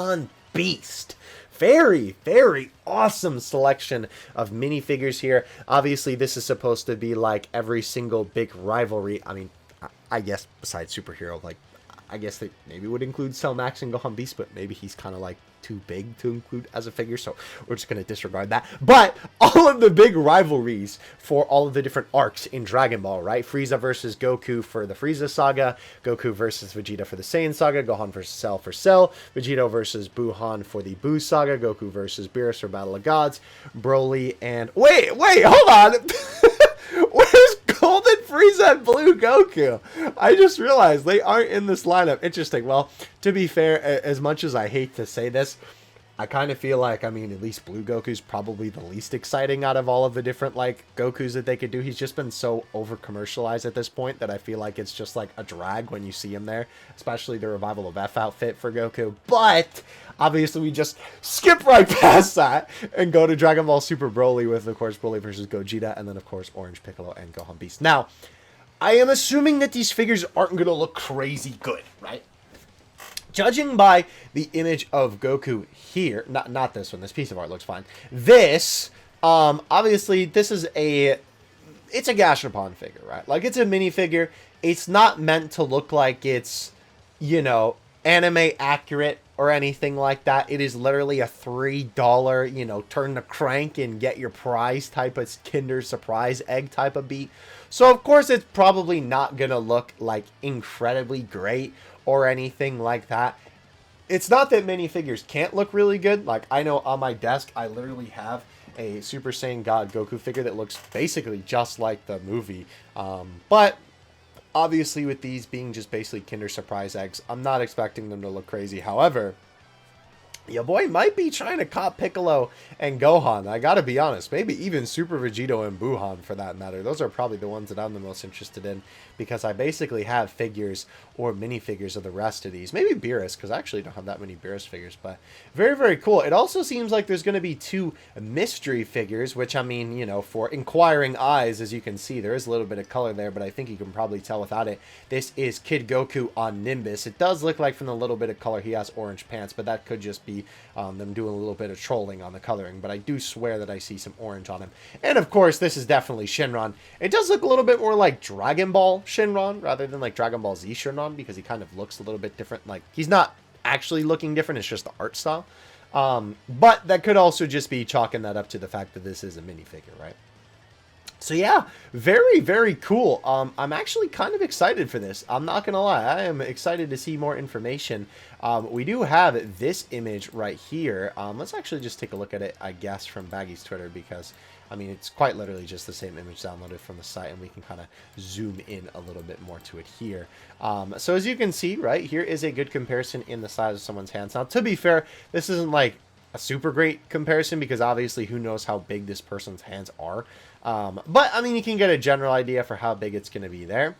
Beast. Very, very awesome selection of minifigures here. Obviously, this is supposed to be like every single big rivalry. I mean, I guess besides superhero, like, I guess they maybe would include Cell Max and Gohan Beast, but maybe he's kind of like too big to include as a figure, so we're just going to disregard that. But all of the big rivalries for all of the different arcs in Dragon Ball, right? Frieza versus Goku for the Frieza Saga, Goku versus Vegeta for the Saiyan Saga, Gohan versus Cell for Cell, Vegito versus Buhan for the Buu Saga, Goku versus Beerus for Battle of Gods, Broly and... Wait, hold on! Where's Golden Frieza and Blue Goku? I just realized they aren't in this lineup. Interesting. Well, to be fair, as much as I hate to say this, I kind of feel like, I mean, at least Blue Goku's probably the least exciting out of all of the different, like, Gokus that they could do. He's just been so over-commercialized at this point that I feel like it's just, like, a drag when you see him there, especially the Revival of F outfit for Goku. But, obviously, we just skip right past that and go to Dragon Ball Super Broly with, of course, Broly versus Gogeta, and then, of course, Orange Piccolo and Gohan Beast. Now, I am assuming that these figures aren't going to look crazy good, right? Judging by the image of Goku here, not this one, this piece of art looks fine. This, obviously, this is it's a Gashapon figure, right? Like, it's a minifigure. It's not meant to look like it's, you know, anime accurate or anything like that. It is literally a $3, you know, turn the crank and get your prize type of Kinder Surprise egg type of beat. So, of course, it's probably not going to look, like, incredibly great or anything like that. It's not that minifigures can't look really good. Like, I know on my desk, I literally have a Super Saiyan God Goku figure that looks basically just like the movie. But obviously with these being just basically Kinder Surprise eggs, I'm not expecting them to look crazy. However, your boy might be trying to cop Piccolo and Gohan. I gotta be honest. Maybe even Super Vegito and Buhan for that matter. Those are probably the ones that I'm the most interested in, because I basically have figures or minifigures of the rest of these. Maybe Beerus, because I actually don't have that many Beerus figures, but very, very cool. It also seems like there's going to be 2 mystery figures, which, I mean, you know, for inquiring eyes, as you can see, there is a little bit of color there, but I think you can probably tell without it. This is Kid Goku on Nimbus. It does look like from the little bit of color he has orange pants, but that could just be them doing a little bit of trolling on the coloring, but I do swear that I see some orange on him. And of course, this is definitely Shinron. It does look a little bit more like Dragon Ball Shinron rather than like Dragon Ball Z Shinron, because he kind of looks a little bit different. Like, he's not actually looking different, it's just the art style. But that could also just be chalking that up to the fact that this is a minifigure, right? So yeah, very, very cool. I'm actually kind of excited for this. I'm not going to lie. I am excited to see more information. We do have this image right here. Let's actually just take a look at it, I guess, from Baggy's Twitter, because, I mean, it's quite literally just the same image downloaded from the site, and we can kind of zoom in a little bit more to it here. So as you can see, right, here is a good comparison in the size of someone's hands. Now, to be fair, this isn't like a super great comparison, because obviously who knows how big this person's hands are. But, I mean, you can get a general idea for how big it's going to be there.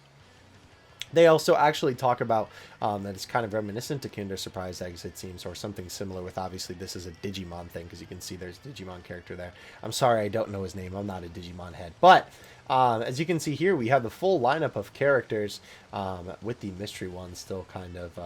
They also actually talk about that it's kind of reminiscent to Kinder Surprise eggs, it seems, or something similar, with obviously this is a Digimon thing, because you can see there's a Digimon character there. I'm sorry, I don't know his name. I'm not a Digimon head. But as you can see here, we have the full lineup of characters with the mystery ones still kind of,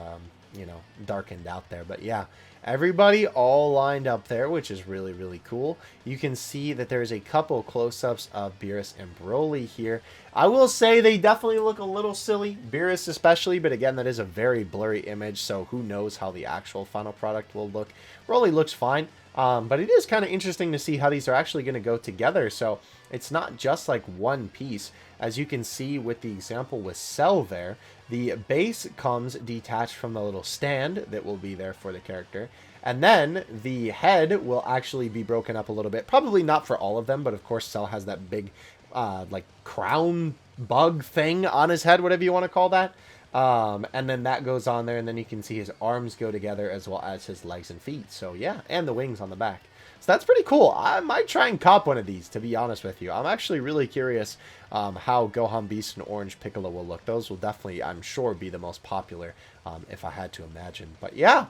you know, darkened out there. But yeah, everybody all lined up there, which is really, really cool. You can see that there's a couple close-ups of Beerus and Broly here. I will say they definitely look a little silly, Beerus especially, but again, that is a very blurry image, so who knows how the actual final product will look. Broly looks fine, but it is kind of interesting to see how these are actually going to go together, so it's not just like one piece. As you can see with the example with Cell there, the base comes detached from the little stand that will be there for the character. And then the head will actually be broken up a little bit. Probably not for all of them, but of course Cell has that big like crown bug thing on his head, whatever you want to call that. And then that goes on there, and then you can see his arms go together as well as his legs and feet. So yeah, and the wings on the back. So that's pretty cool. I might try and cop one of these, to be honest with you. I'm actually really curious how Gohan Beast and Orange Piccolo will look. Those will definitely, I'm sure, be the most popular if I had to imagine. But yeah,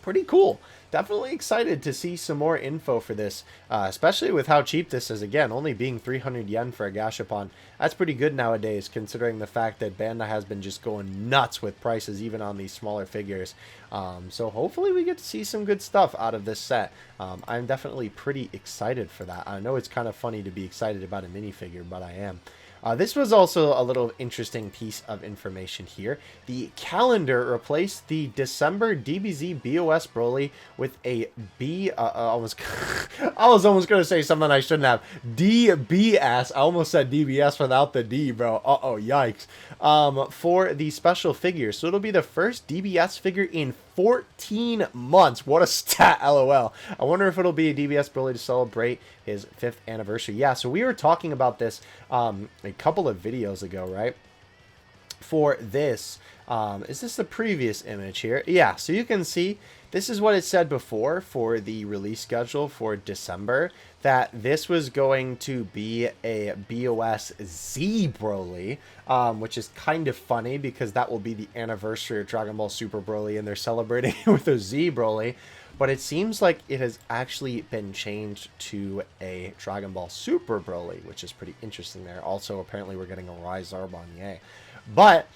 pretty cool. Definitely excited to see some more info for this, especially with how cheap this is. Again, only being 300 yen for a Gashapon. That's pretty good nowadays, considering the fact that Bandai has been just going nuts with prices, even on these smaller figures. So hopefully we get to see some good stuff out of this set. I'm definitely pretty excited for that. I know it's kind of funny to be excited about a minifigure, but I am. This was also a little interesting piece of information here. The calendar replaced the December DBZ BOS Broly with a I was almost going to say something I shouldn't have. DBS. I almost said DBS without the D, bro. Uh-oh, yikes. For the special figure. So it'll be the first DBS figure in 14 months. What a stat, lol. I wonder if it'll be a DBS Broly to celebrate his 5th anniversary. Yeah, so we were talking about this a couple of videos ago, right? For this, is this the previous image here? Yeah, so you can see this is what it said before for the release schedule for December, that this was going to be a BOS Z Broly, which is kind of funny because that will be the anniversary of Dragon Ball Super Broly, and they're celebrating it with a Z Broly. But it seems like it has actually been changed to a Dragon Ball Super Broly, which is pretty interesting there. Also, apparently we're getting a Rise Zarbon, yay. But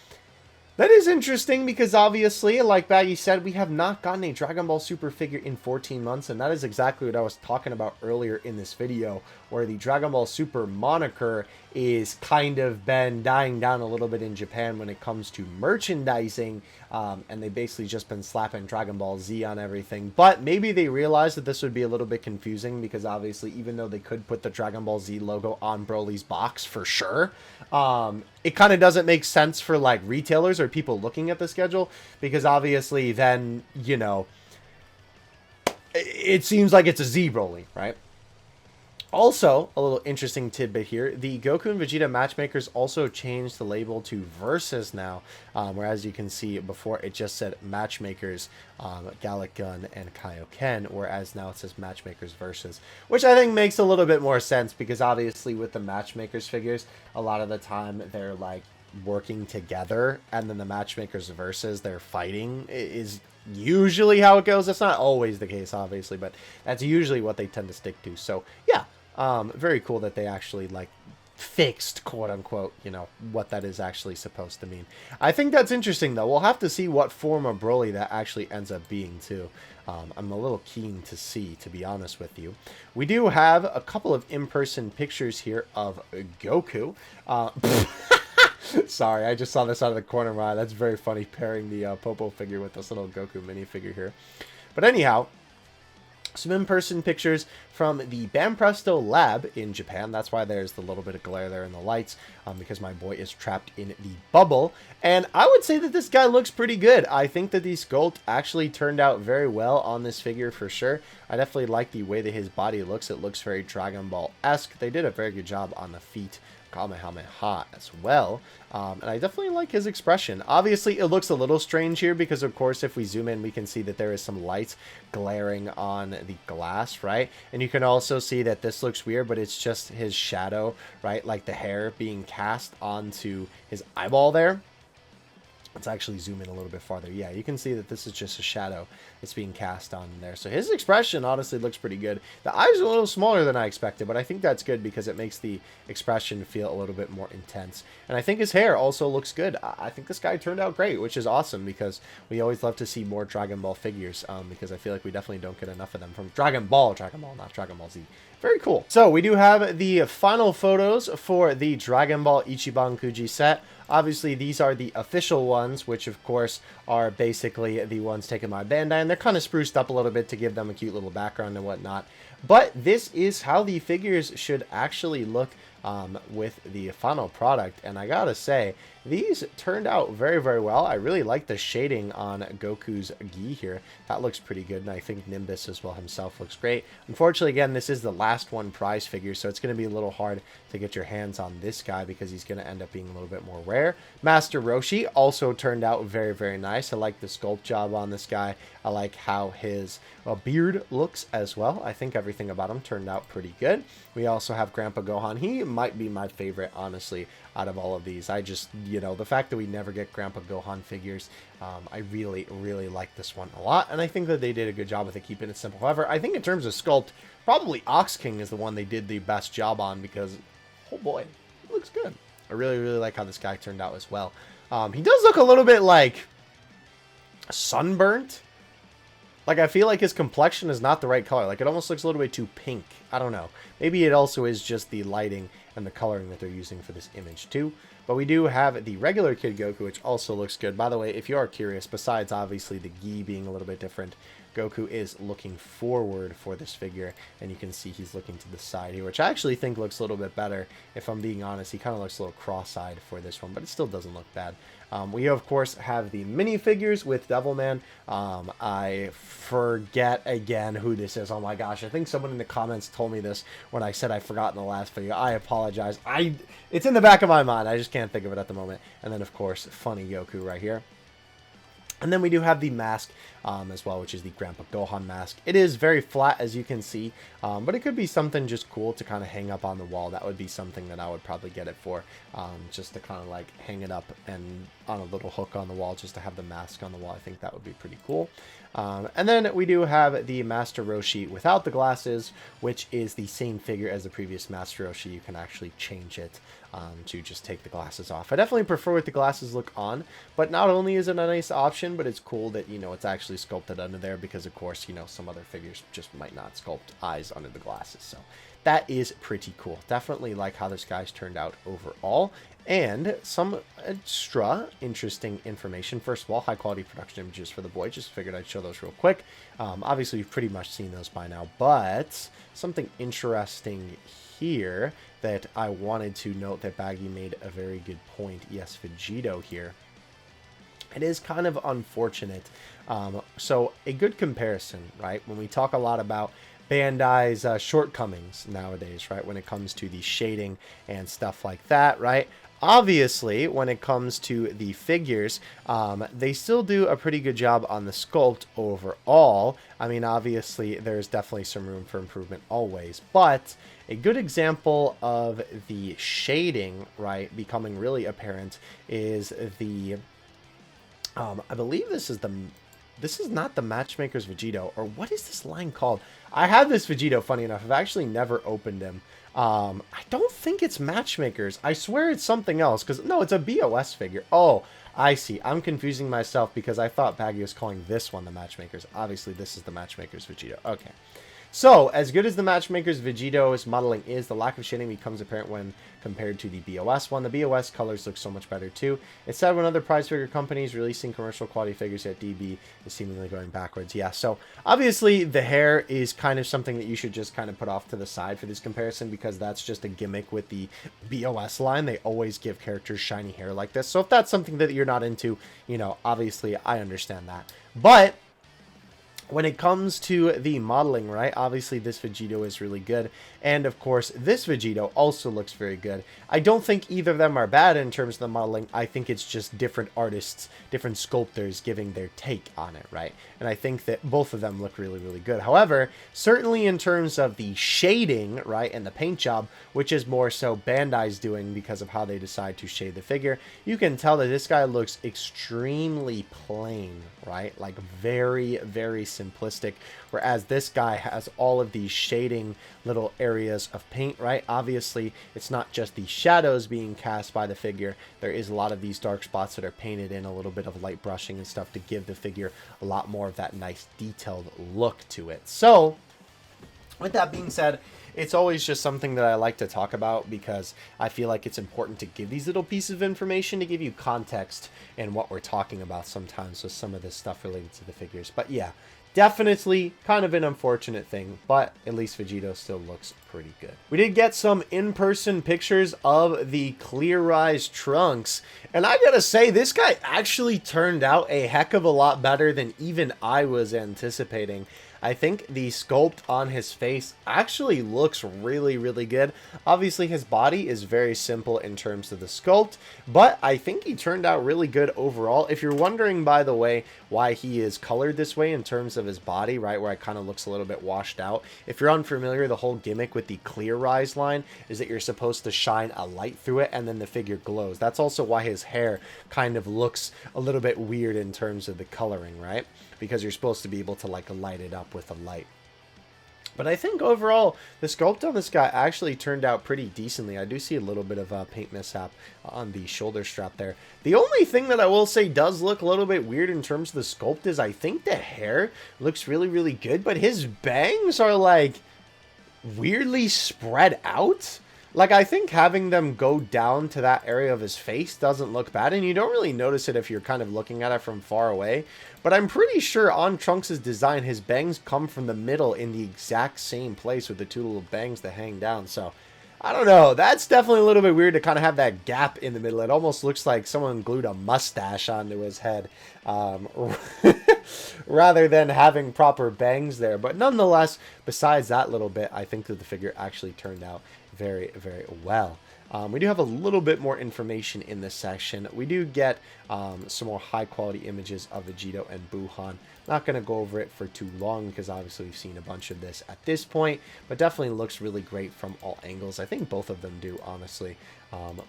that is interesting because obviously, like Baggy said, we have not gotten a Dragon Ball Super figure in 14 months, and that is exactly what I was talking about earlier in this video, where the Dragon Ball Super moniker is kind of been dying down a little bit in Japan when it comes to merchandising, and they've basically just been slapping Dragon Ball Z on everything. But maybe they realized that this would be a little bit confusing because obviously, even though they could put the Dragon Ball Z logo on Broly's box for sure, it kind of doesn't make sense for like retailers or people looking at the schedule, because obviously then, you know, it seems like it's a Z Broly, right? Also, a little interesting tidbit here, the Goku and Vegeta matchmakers also changed the label to Versus now, whereas you can see before it just said matchmakers, Gallic Gun and Kaioken, whereas now it says matchmakers Versus, which I think makes a little bit more sense because obviously with the matchmakers figures, a lot of the time they're like working together, and then the matchmakers Versus, they're fighting is usually how it goes. That's not always the case, obviously, but that's usually what they tend to stick to. So yeah, very cool that they actually like fixed, quote unquote, you know, what that is actually supposed to mean. I think that's interesting though. We'll have to see what form of Broly that actually ends up being too. I'm a little keen to see, to be honest with you. We do have a couple of in-person pictures here of Goku. Sorry, I just saw this out of the corner of my eye. That's very funny, pairing the Popo figure with this little Goku minifigure here. But anyhow, some in-person pictures from the Banpresto lab in Japan. That's why there's the little bit of glare there in the lights, because my boy is trapped in the bubble. And I would say that this guy looks pretty good. I think that the sculpt actually turned out very well on this figure for sure. I definitely like the way that his body looks. It looks very Dragon Ball-esque. They did a very good job on the feet. Kamehameha as well, and I definitely like his expression. Obviously it looks a little strange here because of course if we zoom in we can see that there is some light glaring on the glass, right? And you can also see that this looks weird, but it's just his shadow, right? Like the hair being cast onto his eyeball there. Let's actually zoom in a little bit farther. Yeah, you can see that this is just a shadow it's being cast on there. So his expression honestly looks pretty good. The eyes are a little smaller than I expected, but I think that's good because it makes the expression feel a little bit more intense. And I think his hair also looks good. I think this guy turned out great, which is awesome because we always love to see more Dragon Ball figures, because I feel like we definitely don't get enough of them from Dragon Ball, not Dragon Ball Z. Very cool. So we do have the final photos for the Dragon Ball Ichiban Kuji set. Obviously, these are the official ones, which of course are basically the ones taken by Bandai, and they're kind of spruced up a little bit to give them a cute little background and whatnot. But this is how the figures should actually look with the final product, and I gotta say, these turned out very, very well. I really like the shading on Goku's gi here. That looks pretty good, and I think Nimbus as well himself looks great. Unfortunately, again, this is the last one prize figure, so it's going to be a little hard to get your hands on this guy because he's going to end up being a little bit more rare. Master Roshi also turned out very, very nice. I like the sculpt job on this guy. I like how his beard looks as well. I think everything about him turned out pretty good. We also have Grandpa Gohan. He might be my favorite, honestly, out of all of these. I just, the fact that we never get Grandpa Gohan figures, I really, really like this one a lot, and I think that they did a good job with it, keeping it simple. However, I think in terms of sculpt, probably Ox King is the one they did the best job on because, oh boy, it looks good. I really, really like how this guy turned out as well. He does look a little bit like sunburnt. Like, I feel like his complexion is not the right color. Like, it almost looks a little bit too pink. I don't know. Maybe it also is just the lighting and the coloring that they're using for this image, too. But we do have the regular Kid Goku, which also looks good. By the way, if you are curious, besides, obviously, the gi being a little bit different, Goku is looking forward for this figure, and you can see he's looking to the side here, which I actually think looks a little bit better. If I'm being honest, he kind of looks a little cross-eyed for this one, but it still doesn't look bad. We, of course, have the minifigures with Devilman. I forget again who this is. Oh my gosh, I think someone in the comments told me this when I said I forgot in the last video. I apologize. It's in the back of my mind. I just can't think of it at the moment. And then, of course, funny Goku right here. And then we do have the mask as well, which is the Grandpa Gohan mask. It is very flat, as you can see, but it could be something just cool to kind of hang up on the wall. That would be something that I would probably get it for, just to kind of like hang it up and on a little hook on the wall, just to have the mask on the wall. I think that would be pretty cool. And then we do have the Master Roshi without the glasses, which is the same figure as the previous Master Roshi. You can actually change it to just take the glasses off. I definitely prefer with the glasses look on, but not only is it a nice option, but it's cool that, it's actually sculpted under there because, of course, some other figures just might not sculpt eyes under the glasses. So that is pretty cool. Definitely like how this guy's turned out overall. And some extra interesting information. First of all, high quality production images for the boy. Just figured I'd show those real quick. Obviously, you've pretty much seen those by now, but something interesting here that I wanted to note that Baggy made a very good point. Yes, Vegito here. It is kind of unfortunate. So a good comparison, right? When we talk a lot about Bandai's shortcomings nowadays, right? When it comes to the shading and stuff like that, right? Obviously, when it comes to the figures, they still do a pretty good job on the sculpt overall. I mean, obviously, there's definitely some room for improvement always, but a good example of the shading, right, becoming really apparent is the, I believe this is not the Matchmaker's Vegito, or what is this line called? I have this Vegito, funny enough. I've actually never opened him. I don't think it's Matchmakers. I swear it's something else, because, no, it's a BOS figure. Oh, I see. I'm confusing myself because I thought Baggy was calling this one the Matchmakers. Obviously, this is the Matchmakers Vegito. Okay. So, as good as the Matchmaker's Vegito's modeling is, the lack of shading becomes apparent when compared to the BOS one. The BOS colors look so much better too. It's sad when other prize figure companies releasing commercial quality figures, at DB is seemingly going backwards. Yeah, so obviously the hair is kind of something that you should just kind of put off to the side for this comparison, because that's just a gimmick with the BOS line. They always give characters shiny hair like this. So if that's something that you're not into, obviously I understand that. But when it comes to the modeling, right, obviously this Vegito is really good. And, of course, this Vegito also looks very good. I don't think either of them are bad in terms of the modeling. I think it's just different artists, different sculptors giving their take on it, right? And I think that both of them look really, really good. However, certainly in terms of the shading, right, and the paint job, which is more so Bandai's doing because of how they decide to shade the figure, you can tell that this guy looks extremely plain, right? Like very, very simplistic. Whereas this guy has all of these shading little areas of paint, right? Obviously, it's not just the shadows being cast by the figure. There is a lot of these dark spots that are painted in, a little bit of light brushing and stuff to give the figure a lot more of that nice detailed look to it. So, with that being said, it's always just something that I like to talk about because I feel like it's important to give these little pieces of information to give you context in what we're talking about sometimes with some of this stuff related to the figures. But yeah, definitely kind of an unfortunate thing, but at least Vegito still looks pretty good. We did get some in-person pictures of the Clear Eyes Trunks, and I gotta say, this guy actually turned out a heck of a lot better than even I was anticipating. I think the sculpt on his face actually looks really, really good. Obviously, his body is very simple in terms of the sculpt, but I think he turned out really good overall. If you're wondering, by the way, why he is colored this way in terms of his body, right, where it kind of looks a little bit washed out. If you're unfamiliar, the whole gimmick with the Clear Rise line is that you're supposed to shine a light through it and then the figure glows. That's also why his hair kind of looks a little bit weird in terms of the coloring, right? Because you're supposed to be able to like light it up with a light. But I think overall, the sculpt on this guy actually turned out pretty decently. I do see a little bit of a paint mishap on the shoulder strap there. The only thing that I will say does look a little bit weird in terms of the sculpt is I think the hair looks really, really good, but his bangs are like weirdly spread out. Like, I think having them go down to that area of his face doesn't look bad, and you don't really notice it if you're kind of looking at it from far away. But I'm pretty sure on Trunks' design, his bangs come from the middle in the exact same place with the two little bangs that hang down. So, I don't know. That's definitely a little bit weird to kind of have that gap in the middle. It almost looks like someone glued a mustache onto his head rather than having proper bangs there. But nonetheless, besides that little bit, I think that the figure actually turned out very, very well. We do have a little bit more information in this section. We do get some more high quality images of Vegito and Gohan. Not going to go over it for too long because obviously we've seen a bunch of this at this point, but definitely looks really great from all angles. I think both of them do, honestly.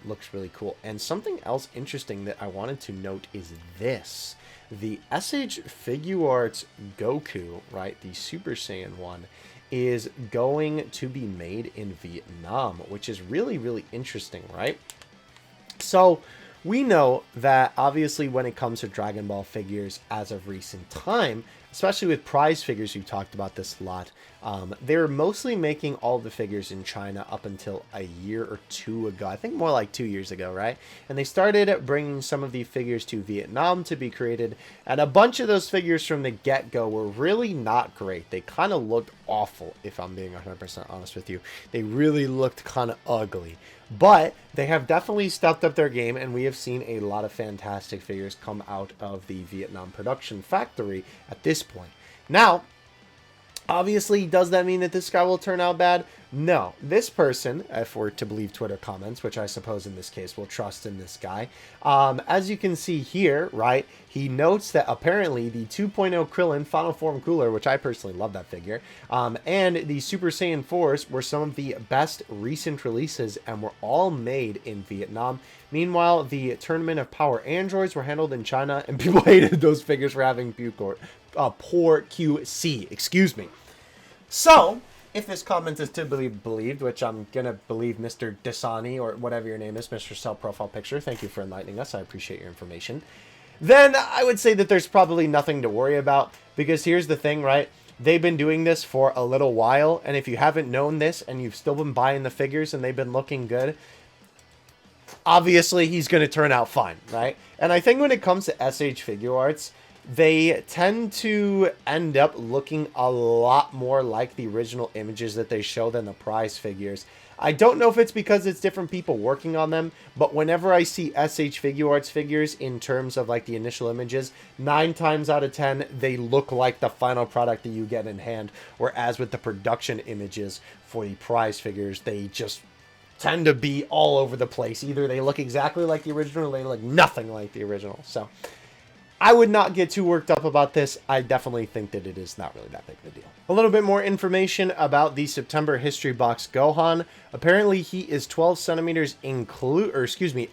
Looks really cool. And something else interesting that I wanted to note is this. The SH Figuarts Goku, right, the Super Saiyan 1, is going to be made in Vietnam, which is really, really interesting, right? So we know that obviously when it comes to Dragon Ball figures as of recent time, especially with prize figures, we've talked about this a lot, they're mostly making all the figures in China up until a year or two ago. I think more like 2 years ago, right? And they started bringing some of the figures to Vietnam to be created, and a bunch of those figures from the get-go were really not great. They kind of looked awful, if I'm being 100% honest with you. They really looked kind of ugly. But they have definitely stepped up their game, and we have seen a lot of fantastic figures come out of the Vietnam production factory at this point. Now, obviously, does that mean that this guy will turn out bad? No. This person, if we're to believe Twitter comments, which I suppose in this case we'll trust in this guy, as you can see here, right, he notes that apparently the 2.0 Krillin Final Form Cooler, which I personally love that figure, and the Super Saiyan 4s were some of the best recent releases and were all made in Vietnam. Meanwhile, the Tournament of Power Androids were handled in China, and people hated those figures for having poor QC. Excuse me. So, if this comment is to be believed, which I'm going to believe Mr. Dasani, or whatever your name is, Mr. Self Profile Picture, thank you for enlightening us, I appreciate your information, then I would say that there's probably nothing to worry about, because here's the thing, right? They've been doing this for a little while, and if you haven't known this, and you've still been buying the figures, and they've been looking good, obviously he's going to turn out fine, right? And I think when it comes to SH Figuarts, they tend to end up looking a lot more like the original images that they show than the prize figures. I don't know if it's because it's different people working on them, but whenever I see SH Figuarts figures in terms of like the initial images, 9 times out of 10, they look like the final product that you get in hand, whereas with the production images for the prize figures, they just tend to be all over the place. Either they look exactly like the original or they look nothing like the original. So I would not get too worked up about this. I definitely think that it is not really that big of a deal. A little bit more information about the September history box Gohan. Apparently he is 12 centimeters excluding,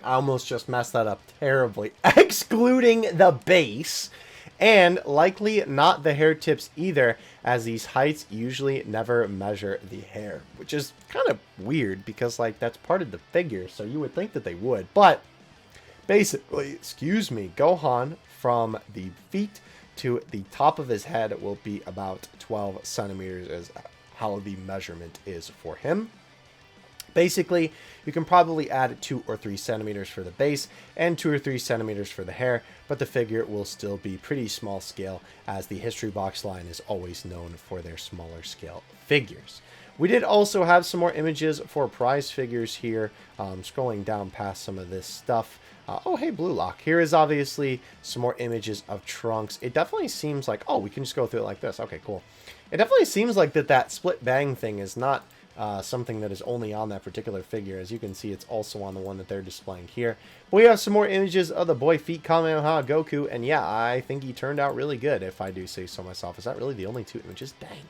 I almost just messed that up terribly, excluding the base, and likely not the hair tips either, as these heights usually never measure the hair, which is kind of weird because like that's part of the figure, so you would think that they would. But basically, Gohan from the feet to the top of his head will be about 12 centimeters is how the measurement is for him. Basically, you can probably add 2 or 3 centimeters for the base and 2 or 3 centimeters for the hair, but the figure will still be pretty small scale, as the history box line is always known for their smaller scale figures. We did also have some more images for prize figures here, scrolling down past some of this stuff. Oh, hey, Blue Lock. Here is obviously some more images of Trunks. It definitely seems like, oh, we can just go through it like this. Okay, cool. It definitely seems like that split bang thing is not something that is only on that particular figure. As you can see, it's also on the one that they're displaying here. But we have some more images of the boy feet Kamehameha Goku, and yeah, I think he turned out really good, if I do say so myself. Is that really the only 2 images? Dang.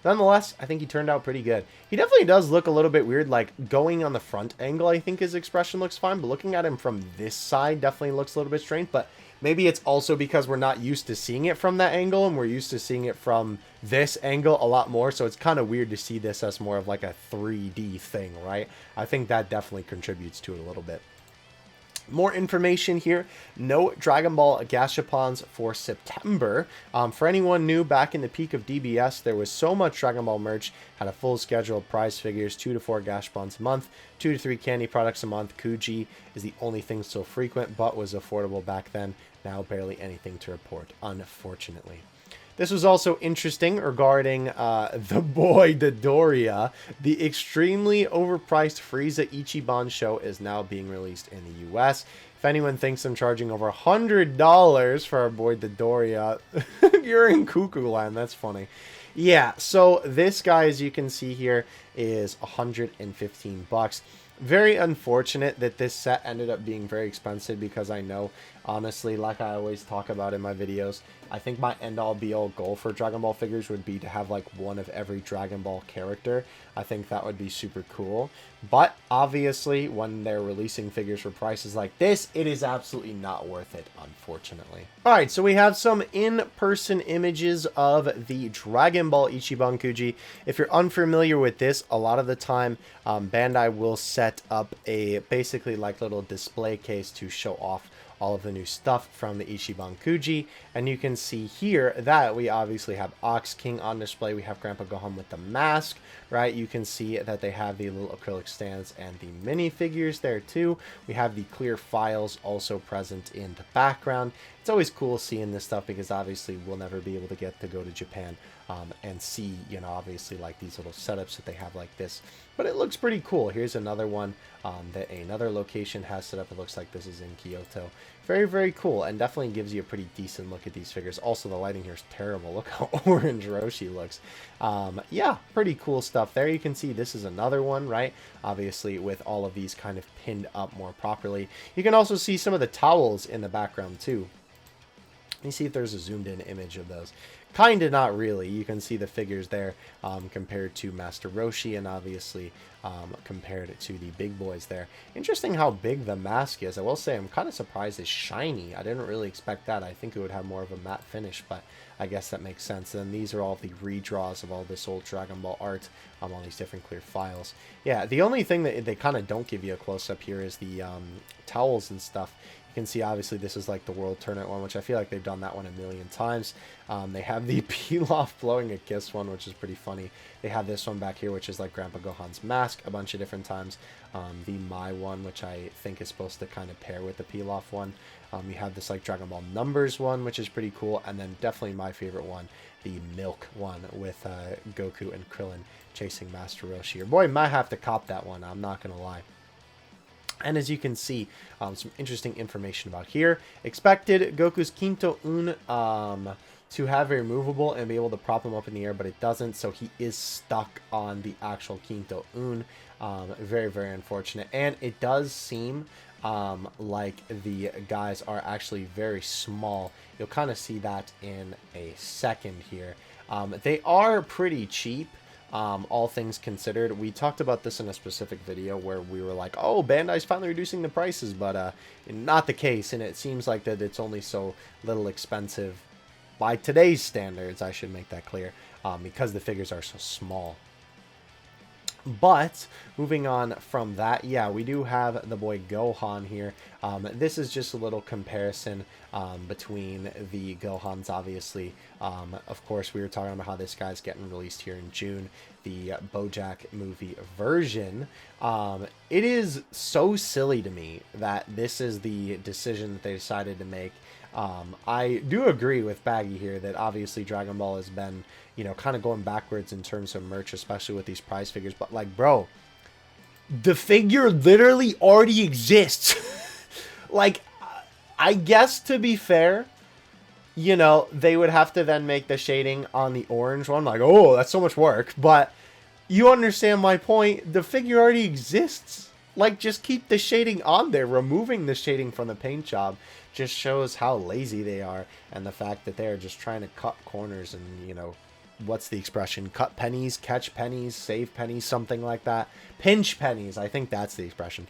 Nonetheless, I think he turned out pretty good. He definitely does look a little bit weird, like going on the front angle, I think his expression looks fine, but looking at him from this side definitely looks a little bit strange, but maybe it's also because we're not used to seeing it from that angle, and we're used to seeing it from this angle a lot more, so it's kind of weird to see this as more of like a 3D thing, right? I think that definitely contributes to it a little bit. More information here. No Dragon Ball Gashapons for September. For anyone new, back in the peak of DBS, there was so much Dragon Ball merch. Had a full schedule of prize figures, 2 to 4 Gashapons a month, 2 to 3 candy products a month. Kuji is the only thing still frequent, but was affordable back then. Now barely anything to report, unfortunately. This was also interesting regarding the boy Dodoria. The extremely overpriced Frieza Ichiban show is now being released in the US. If anyone thinks I'm charging over $100 for our boy Dodoria, you're in cuckoo land. That's funny. Yeah, so this guy, as you can see here, is 115 bucks. Very unfortunate that this set ended up being very expensive, because I know, honestly, like I always talk about in my videos, I think my end-all be-all goal for Dragon Ball figures would be to have like one of every Dragon Ball character. I think that would be super cool. But obviously, when they're releasing figures for prices like this, it is absolutely not worth it, unfortunately. Alright, so we have some in-person images of the Dragon Ball Ichiban Kuji. If you're unfamiliar with this, a lot of the time, Bandai will set up a basically like little display case to show off all of the new stuff from the Ichiban Kuji, and you can see here that we obviously have Ox King on display. We have Grandpa Gohan with the mask, right? You can see that they have the little acrylic stands and the minifigures there too. We have the clear files also present in the background. It's always cool seeing this stuff, because obviously we'll never be able to get to go to Japan and see, you know, obviously like these little setups that they have like this. But it looks pretty cool. Here's another one that another location has set up. It looks like this is in Kyoto. Very, very cool, and definitely gives you a pretty decent look at these figures. Also, the lighting here is terrible. Look how orange Roshi looks. Yeah, pretty cool stuff there. You can see this is another one, right? Obviously, with all of these kind of pinned up more properly. You can also see some of the towels in the background, too. Let me see if there's a zoomed in image of those. Kinda not really. You can see the figures there compared to Master Roshi, and obviously compared to the big boys there. Interesting how big the mask is. I will say I'm kind of surprised it's shiny. I didn't really expect that. I think it would have more of a matte finish, but I guess that makes sense. And these are all the redraws of all this old Dragon Ball art, all these different clear files. Yeah, the only thing that they kind of don't give you a close-up here is the towels and stuff. You can see obviously this is like the World Tournament one, which I feel like they've done that one a million times. They have the Pilaf blowing a kiss one, which is pretty funny. They have this one back here, which is like Grandpa Gohan's mask a bunch of different times. The Mai one, which I think is supposed to kind of pair with the Pilaf one. You have this like Dragon Ball Numbers one, which is pretty cool. And then definitely my favorite one, the Milk one with Goku and Krillin chasing Master Roshi. Your boy might have to cop that one, I'm not going to lie. And as you can see, some interesting information about here. Expected Goku's Quinto Un to have a removable and be able to prop him up in the air, but it doesn't, so he is stuck on the actual Quinto Un. Very, very unfortunate. And it does seem like the guys are actually very small. You'll kind of see that in a second here. They are pretty cheap. All things considered. We talked about this in a specific video where we were like, oh, Bandai's finally reducing the prices, but not the case, and it seems like that it's only so little expensive by today's standards, I should make that clear, because the figures are so small. But moving on from that, yeah, we do have the boy Gohan here. This is just a little comparison between the Gohans, obviously. Of course, we were talking about how this guy's getting released here in June, the BoJack movie version. It is so silly to me that this is the decision that they decided to make. I do agree with Baggy here that obviously Dragon Ball has been, you know, kind of going backwards in terms of merch, especially with these prize figures. But, like, bro, the figure literally already exists. Like, I guess to be fair, you know, they would have to then make the shading on the orange one. Like, oh, that's so much work. But you understand my point. The figure already exists. Like, just keep the shading on there. Removing the shading from the paint job just shows how lazy they are, and the fact that they're just trying to cut corners and, you know, what's the expression? Cut pennies, catch pennies, save pennies, something like that. Pinch pennies, I think that's the expression.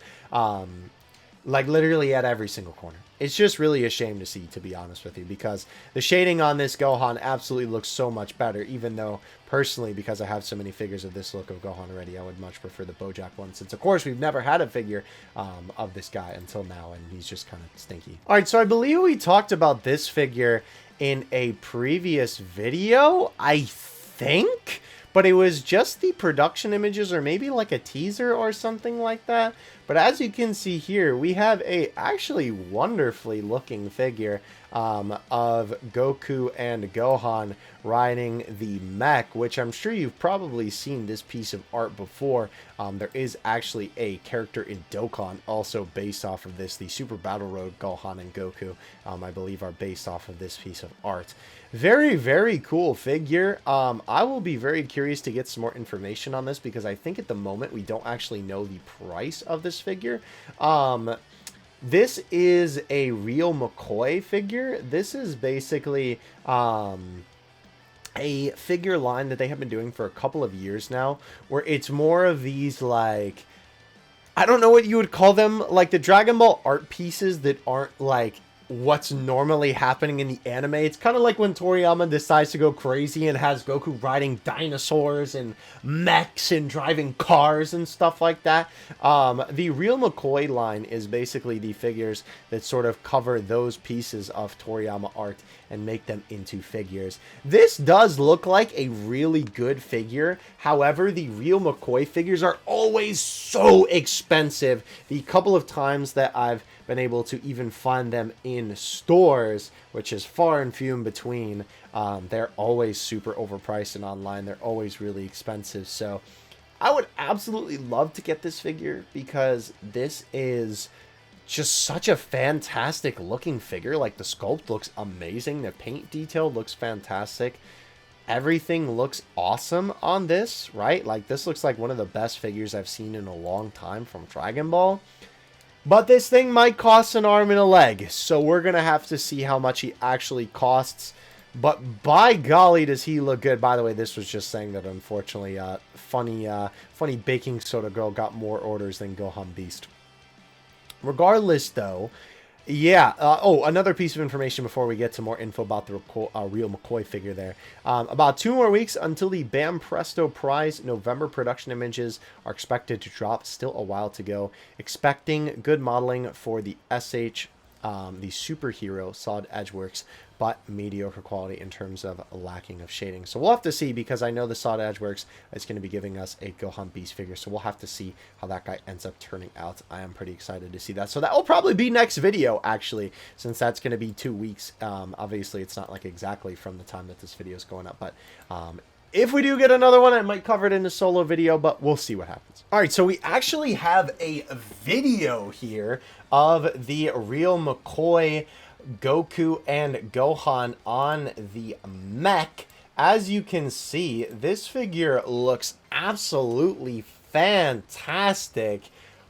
Like, literally at every single corner. It's just really a shame to see, to be honest with you, because the shading on this Gohan absolutely looks so much better, even though, personally, because I have so many figures of this look of Gohan already, I would much prefer the BoJack one, since, of course, we've never had a figure of this guy until now, and he's just kind of stinky. Alright, so I believe we talked about this figure in a previous video, I think? But it was just the production images, or maybe like a teaser or something like that. But as you can see here, we have a actually wonderfully looking figure of Goku and Gohan riding the mech, which I'm sure you've probably seen this piece of art before. There is actually a character in Dokkan also based off of this. The Super Battle Road Gohan and Goku, I believe, are based off of this piece of art. Very, very cool figure. I will be very curious to get some more information on this, because I think at the moment we don't actually know the price of this figure. This is a Real McCoy figure. This is basically a figure line that they have been doing for a couple of years now, where it's more of these, like, I don't know what you would call them, like the Dragon Ball art pieces that aren't like what's normally happening in the anime. It's kind of like when Toriyama decides to go crazy and has Goku riding dinosaurs and mechs and driving cars and stuff like that. The Real McCoy line is basically the figures that sort of cover those pieces of Toriyama art and make them into figures. This does look like a really good figure. However, the Real McCoy figures are always so expensive. The couple of times that I've been able to even find them in stores, which is far and few in between, they're always super overpriced, and online they're always really expensive. So I would absolutely love to get this figure, because this is just such a fantastic looking figure. Like, the sculpt looks amazing, the paint detail looks fantastic, everything looks awesome on this, right? Like, this looks like one of the best figures I've seen in a long time from Dragon Ball. But this thing might cost an arm and a leg, so we're going to have to see how much he actually costs. But by golly, does he look good. By the way, this was just saying that, unfortunately, funny baking soda girl got more orders than Gohan Beast. Regardless, though, yeah. Oh, another piece of information before we get to more info about the Real McCoy figure there. About 2 more weeks until the Bam Presto Prize November production images are expected to drop. Still a while to go. Expecting good modeling for the SH, the Superhero Solid Edgeworks, but mediocre quality in terms of lacking of shading. So we'll have to see, because I know the Solid Edgeworks is going to be giving us a Gohan Beast figure, so we'll have to see how that guy ends up turning out. I am pretty excited to see that. So that will probably be next video, actually, since that's going to be 2 weeks. Obviously, it's not like exactly from the time that this video is going up, but if we do get another one, I might cover it in a solo video, but we'll see what happens. All right, so we actually have a video here of the Real McCoy Goku and Gohan on the mech. As you can see, this figure looks absolutely fantastic.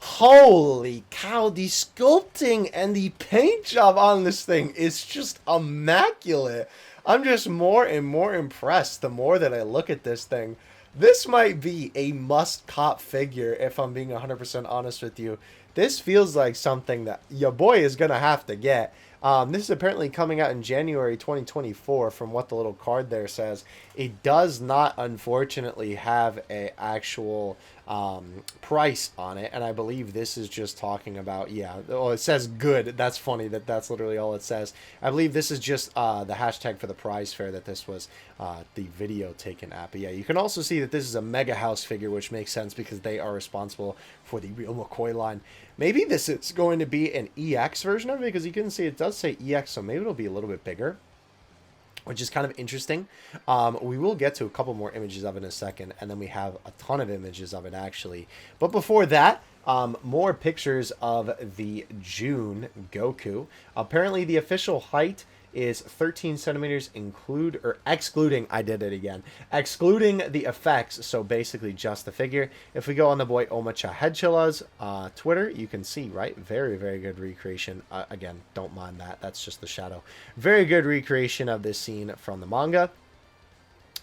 Holy cow, the sculpting and the paint job on this thing is just immaculate. I'm just more and more impressed the more that I look at this thing. This might be a must-cop figure if I'm being 100% honest with you. This feels like something that your boy is going to have to get. This is apparently coming out in January 2024 from what the little card there says. It does not, unfortunately, have an actual price on it. And I believe this is just talking about, yeah, well, it says good. That's funny that that's literally all it says. I believe this is just the hashtag for the prize fair that this was the video taken at. But yeah, you can also see that this is a Mega House figure, which makes sense because they are responsible for the Real McCoy line. Maybe this is going to be an EX version of it because you can see it does say EX, so maybe it'll be a little bit bigger, which is kind of interesting. We will get to a couple more images of it in a second, and then we have a ton of images of it actually. But before that, more pictures of the June Goku. Apparently the official height is 13 centimeters excluding, I did it again, excluding the effects, so basically just the figure. If we go on the boy Omacha Headchilla's Twitter, you can see, right, very, very good recreation. Again, don't mind that, that's just the shadow. Very good recreation of this scene from the manga.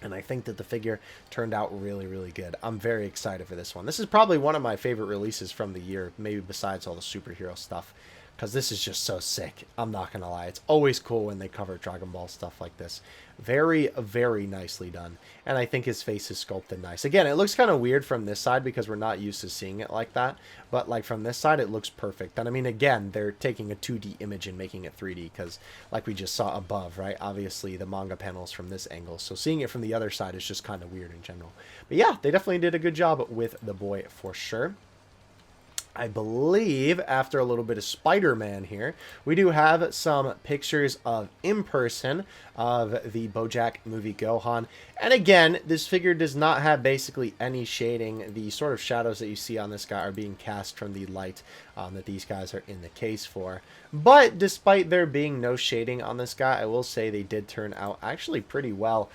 And I think that the figure turned out really, really good. I'm very excited for this one. This is probably one of my favorite releases from the year, maybe besides all the superhero stuff. Because this is just so sick. I'm not going to lie. It's always cool when they cover Dragon Ball stuff like this. Very, very nicely done. And I think his face is sculpted nice. Again, it looks kind of weird from this side because we're not used to seeing it like that. But like from this side, it looks perfect. And I mean, again, they're taking a 2D image and making it 3D because like we just saw above, right? Obviously, the manga panel is from this angle. So seeing it from the other side is just kind of weird in general. But yeah, they definitely did a good job with the boy for sure. I believe after a little bit of Spider-Man here, we do have some pictures of InPerson of the BoJack movie Gohan. And again, this figure does not have basically any shading. The sort of shadows that you see on this guy are being cast from the light that these guys are in the case for. But despite there being no shading on this guy, I will say they did turn out actually pretty well.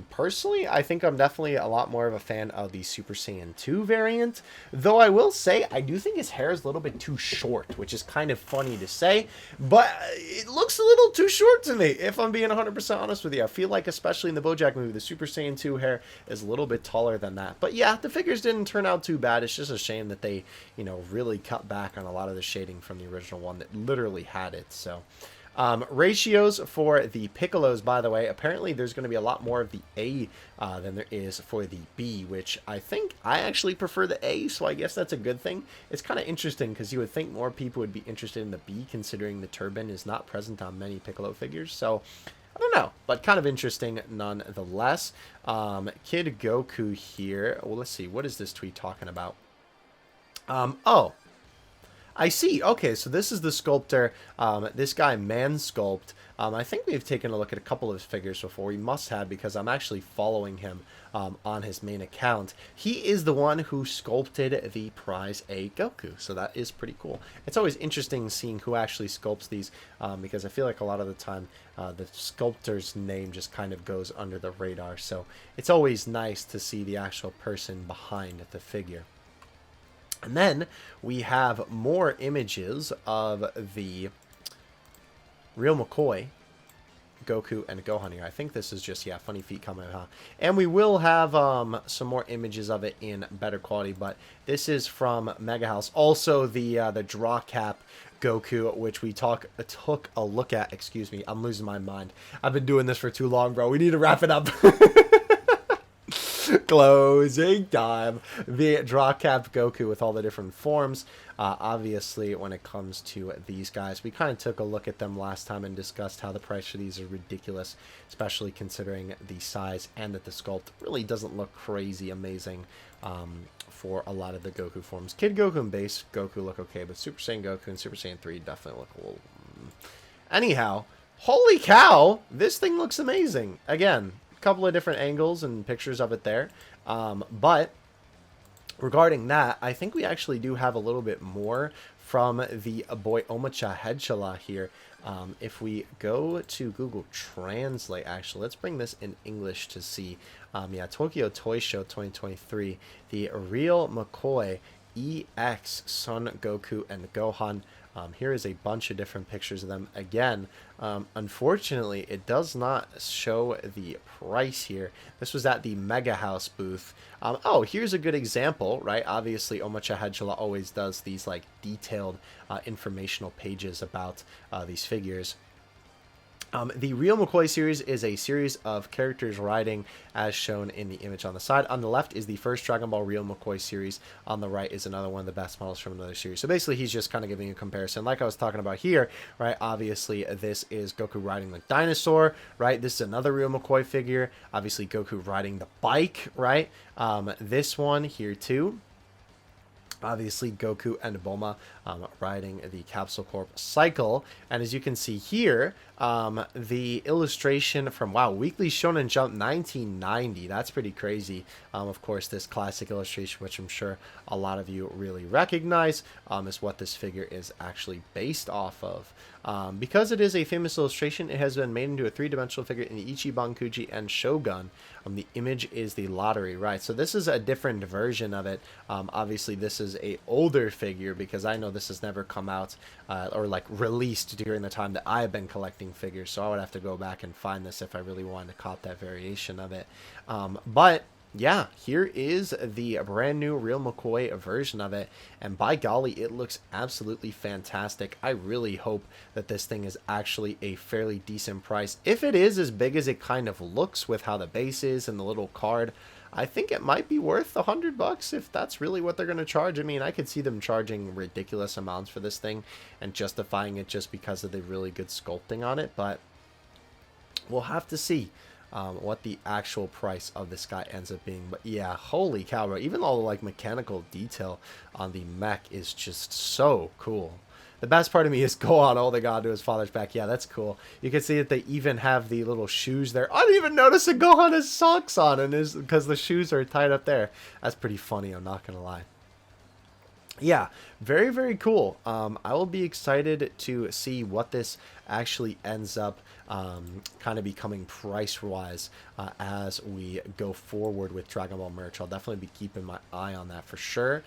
Personally, I think I'm definitely a lot more of a fan of the Super Saiyan 2 variant. Though I will say, I do think his hair is a little bit too short, which is kind of funny to say. But it looks a little too short to me, if I'm being 100% honest with you. I feel like, especially in the BoJack movie, the Super Saiyan 2 hair is a little bit taller than that. But yeah, the figures didn't turn out too bad. It's just a shame that they, you know, really cut back on a lot of the shading from the original one that literally had it. So ratios for the Piccolos, by the way, apparently there's going to be a lot more of the A than there is for the B, which I think I actually prefer the A, so I guess that's a good thing. It's kind of interesting because you would think more people would be interested in the B, considering the turban is not present on many Piccolo figures. So I don't know, but kind of interesting nonetheless. Kid Goku here. Well, let's see. What is this tweet talking about? Oh, I see. Okay, so this is the sculptor. This guy, Man Sculpt. I think we've taken a look at a couple of his figures before. We must have, because I'm actually following him on his main account. He is the one who sculpted the Prize A Goku, so that is pretty cool. It's always interesting seeing who actually sculpts these, because I feel like a lot of the time the sculptor's name just kind of goes under the radar. So it's always nice to see the actual person behind the figure. And then we have more images of the Real McCoy, Goku, and Gohan here. I think this is just, yeah, Funny Feet Kamehameha. And we will have some more images of it in better quality, but this is from Mega House. Also, the draw cap Goku, which we took a look at. Excuse me, I'm losing my mind. I've been doing this for too long, bro. We need to wrap it up. Closing time. The draw cap Goku with all the different forms. Obviously, when it comes to these guys, we kind of took a look at them last time and discussed how the price for these are ridiculous, especially considering the size and that the sculpt really doesn't look crazy amazing for a lot of the Goku forms. Kid Goku and Base Goku look okay, but Super Saiyan Goku and Super Saiyan 3 definitely look a little... Anyhow, holy cow, this thing looks amazing. Again, couple of different angles and pictures of it there, but regarding that, I think we actually do have a little bit more from the boy Omacha Headchilla's here. If we go to Google Translate, actually, let's bring this in English to see. Yeah, Tokyo Toy Show 2023, the Real McCoy EX Son Goku and Gohan. Here is a bunch of different pictures of them. Again, unfortunately, it does not show the price here. This was at the Mega House booth. Oh, here's a good example, right? Obviously, Omocha Hedgehog always does these like detailed informational pages about these figures. The Real McCoy series is a series of characters riding as shown in the image on the side. On the left is the first Dragon Ball Real McCoy series. On the right is another one of the best models from another series. So basically, he's just kind of giving a comparison. Like I was talking about here, right? Obviously, this is Goku riding the dinosaur, right? This is another Real McCoy figure. Obviously, Goku riding the bike, right? This one here too. Obviously, Goku and Bulma riding the Capsule Corp cycle. And as you can see here, the illustration from, wow, Weekly Shonen Jump 1990. That's pretty crazy. Of course, this classic illustration, which I'm sure a lot of you really recognize, is what this figure is actually based off of. Because it is a famous illustration, it has been made into a three-dimensional figure in the Ichiban Kuji and Shogun. The image is the lottery, right? So this is a different version of it. Obviously, this is a older figure because I know this has never come out or like released during the time that I've been collecting figures. So I would have to go back and find this if I really wanted to cop that variation of it. But yeah, here is the brand new Real McCoy version of it, and by golly, it looks absolutely fantastic. I really hope that this thing is actually a fairly decent price. If it is as big as it kind of looks with how the base is and the little card, I think it might be worth $100 if that's really what they're going to charge. I mean, I could see them charging ridiculous amounts for this thing and justifying it just because of the really good sculpting on it, but we'll have to see what the actual price of this guy ends up being. But yeah, holy cow, bro. Even all the like mechanical detail on the mech is just so cool. The best part of me is Gohan, oh, they got to his father's back. Yeah, that's cool. You can see that they even have the little shoes there. I didn't even notice that Gohan has socks on, and is because the shoes are tied up there. That's pretty funny, I'm not gonna lie. Yeah, very, very cool. I will be excited to see what this actually ends up kind of becoming price-wise as we go forward with Dragon Ball merch. I'll definitely be keeping my eye on that for sure.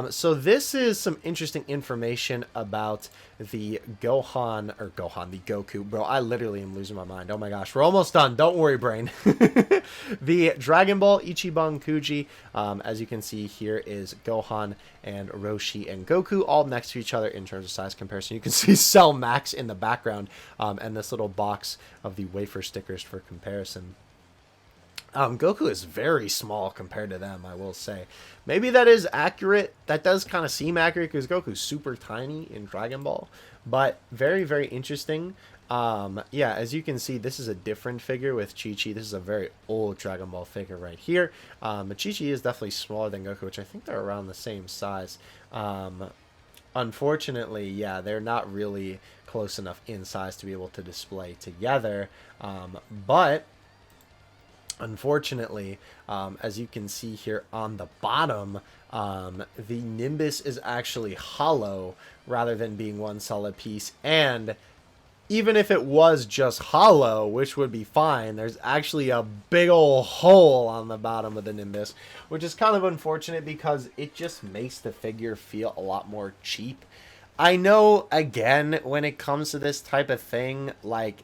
So this is some interesting information about the the Goku. Bro, I literally am losing my mind. Oh my gosh, we're almost done. Don't worry, brain. The Dragon Ball Ichiban Kuji, as you can see here, is Gohan and Roshi and Goku all next to each other in terms of size comparison. You can see Cell Max in the background and this little box of the wafer stickers for comparison. Goku is very small compared to them, I will say. Maybe that is accurate. That does kind of seem accurate because Goku's super tiny in Dragon Ball. But very, very interesting. Yeah, as you can see, this is a different figure with Chi-Chi. This is a very old Dragon Ball figure right here. But Chi-Chi is definitely smaller than Goku, which I think they're around the same size. Unfortunately, yeah, they're not really close enough in size to be able to display together. But unfortunately, as you can see here on the bottom, the Nimbus is actually hollow rather than being one solid piece. And even if it was just hollow, which would be fine, there's actually a big old hole on the bottom of the Nimbus, which is kind of unfortunate because it just makes the figure feel a lot more cheap. I know, again, when it comes to this type of thing, like,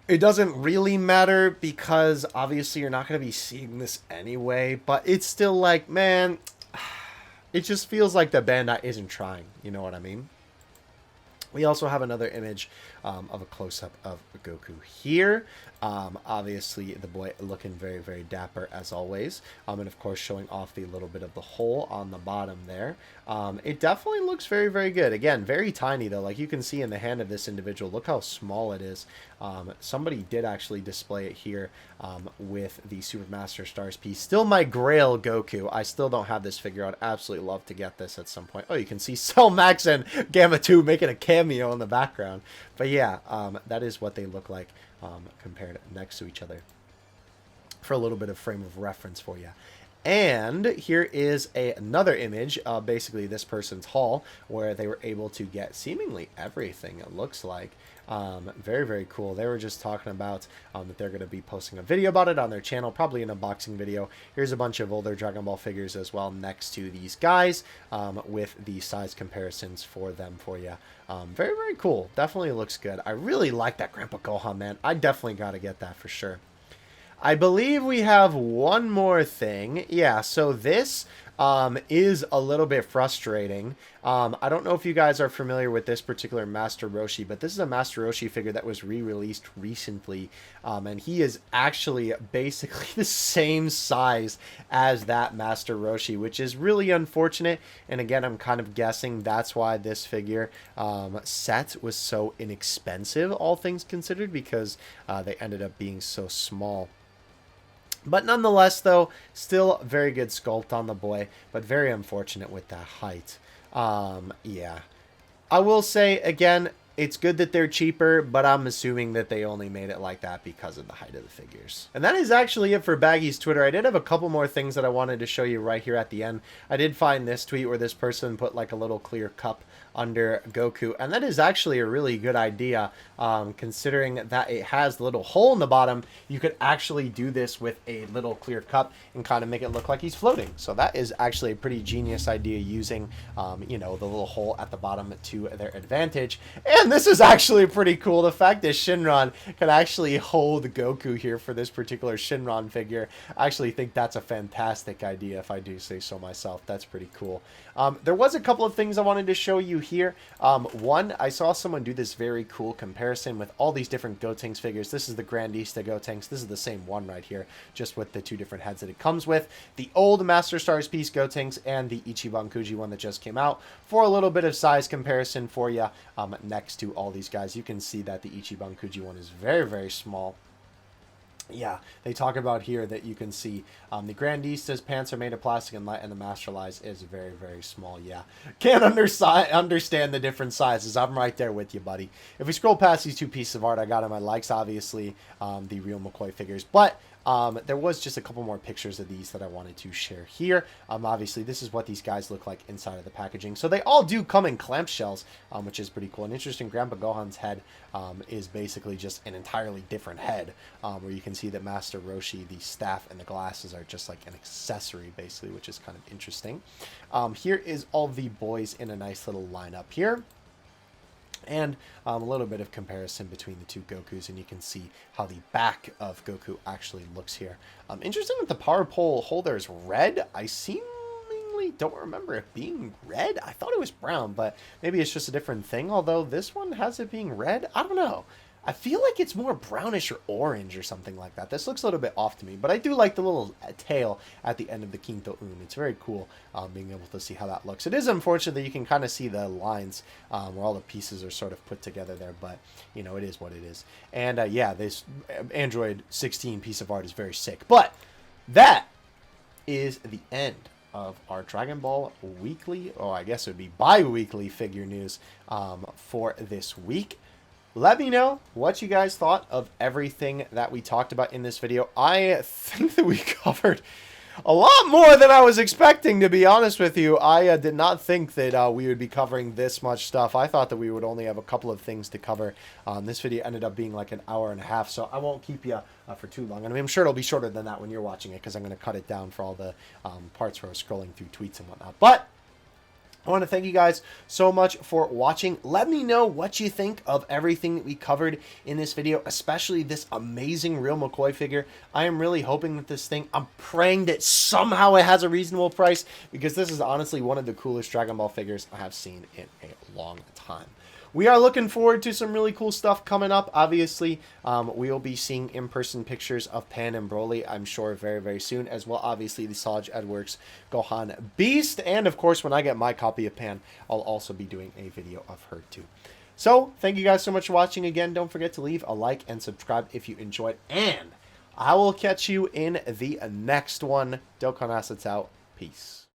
it doesn't really matter because obviously you're not going to be seeing this anyway, but it's still like, man, it just feels like the Bandai isn't trying, you know what I mean? We also have another image of a close-up of Goku here. Obviously, the boy looking very, very dapper as always. And of course, showing off the little bit of the hole on the bottom there. It definitely looks very, very good. Again, very tiny though. Like you can see in the hand of this individual, look how small it is. Somebody did actually display it here with the Super Master Stars piece. Still my Grail Goku. I still don't have this figure. I'd absolutely love to get this at some point. Oh, you can see Cell Max and Gamma 2 making a cameo in the background. But yeah, that is what they look like compared next to each other. For a little bit of frame of reference for you. And here is another image of basically this person's haul where they were able to get seemingly everything, it looks like. Very, very cool. They were just talking about that they're going to be posting a video about it on their channel, probably an unboxing video. Here's a bunch of older Dragon Ball figures as well next to these guys with the size comparisons for them for you. Very, very cool. Definitely looks good. I really like that Grandpa Gohan, man. I definitely got to get that for sure. I believe we have one more thing. Yeah, so this is a little bit frustrating. I don't know if you guys are familiar with this particular Master Roshi, but this is a Master Roshi figure that was re-released recently. And he is actually basically the same size as that Master Roshi, which is really unfortunate. And again, I'm kind of guessing that's why this figure set was so inexpensive, all things considered, because they ended up being so small. But nonetheless, though, still very good sculpt on the boy, but very unfortunate with that height. Yeah. I will say, again, it's good that they're cheaper, but I'm assuming that they only made it like that because of the height of the figures. And that is actually it for Baggy's Twitter. I did have a couple more things that I wanted to show you right here at the end. I did find this tweet where this person put like a little clear cup under Goku, and that is actually a really good idea, considering that it has the little hole in the bottom. You could actually do this with a little clear cup and kind of make it look like he's floating. So that is actually a pretty genius idea, using you know, the little hole at the bottom to their advantage. And this is actually pretty cool. The fact that Shinron can actually hold Goku here for this particular Shinron figure, I actually think that's a fantastic idea, if I do say so myself. That's pretty cool. There was a couple of things I wanted to show you here. One, I saw someone do this very cool comparison with all these different Gotenks figures. This is the Grandista Gotenks. This is the same one right here, just with the two different heads that it comes with. The old Master Stars Piece Gotenks and the Ichiban Kuji one that just came out, for a little bit of size comparison for you next to all these guys. You can see that the Ichiban Kuji one is very, very small. Yeah, they talk about here that you can see the Grandista's pants are made of plastic and light, and the Master Lies is very, very small. Yeah, can't understand the different sizes. I'm right there with you, buddy. If we scroll past these two pieces of art, I got in my likes, obviously, the Real McCoy figures. But there was just a couple more pictures of these that I wanted to share here. Obviously, this is what these guys look like inside of the packaging. So they all do come in clamshells, which is pretty cool. And interesting, Grandpa Gohan's head is basically just an entirely different head, where you can see that Master Roshi, the staff and the glasses are just like an accessory, basically, which is kind of interesting. Here is all the boys in a nice little lineup here. And a little bit of comparison between the two Gokus, and you can see how the back of Goku actually looks here. Interesting that the power pole holder is red. I seemingly don't remember it being red. I thought it was brown, but maybe it's just a different thing, although this one has it being red. I don't know. I feel like it's more brownish or orange or something like that. This looks a little bit off to me, but I do like the little tail at the end of the Quinto Un. It's very cool being able to see how that looks. It is unfortunate that you can kind of see the lines where all the pieces are sort of put together there, but, you know, it is what it is. And, yeah, this Android 16 piece of art is very sick. But that is the end of our Dragon Ball weekly, or I guess it would be bi-weekly figure news for this week. Let me know what you guys thought of everything that we talked about in this video. I think that we covered a lot more than I was expecting, to be honest with you. I did not think that we would be covering this much stuff. I thought that we would only have a couple of things to cover. This video ended up being like an hour and a half, so I won't keep you for too long. I mean, I'm sure it'll be shorter than that when you're watching it, because I'm going to cut it down for all the parts where I was scrolling through tweets and whatnot. But I want to thank you guys so much for watching. Let me know what you think of everything that we covered in this video, especially this amazing Real McCoy figure. I am really hoping that this thing, I'm praying that somehow it has a reasonable price, because this is honestly one of the coolest Dragon Ball figures I have seen in a long time. We are looking forward to some really cool stuff coming up. Obviously, we will be seeing in-person pictures of Pan and Broly, I'm sure, very, very soon, as well, obviously, the Solid Edgeworks Gohan Beast. And, of course, when I get my copy of Pan, I'll also be doing a video of her, too. So, thank you guys so much for watching. Again, don't forget to leave a like and subscribe if you enjoyed. And I will catch you in the next one. Dokkan Assets out. Peace.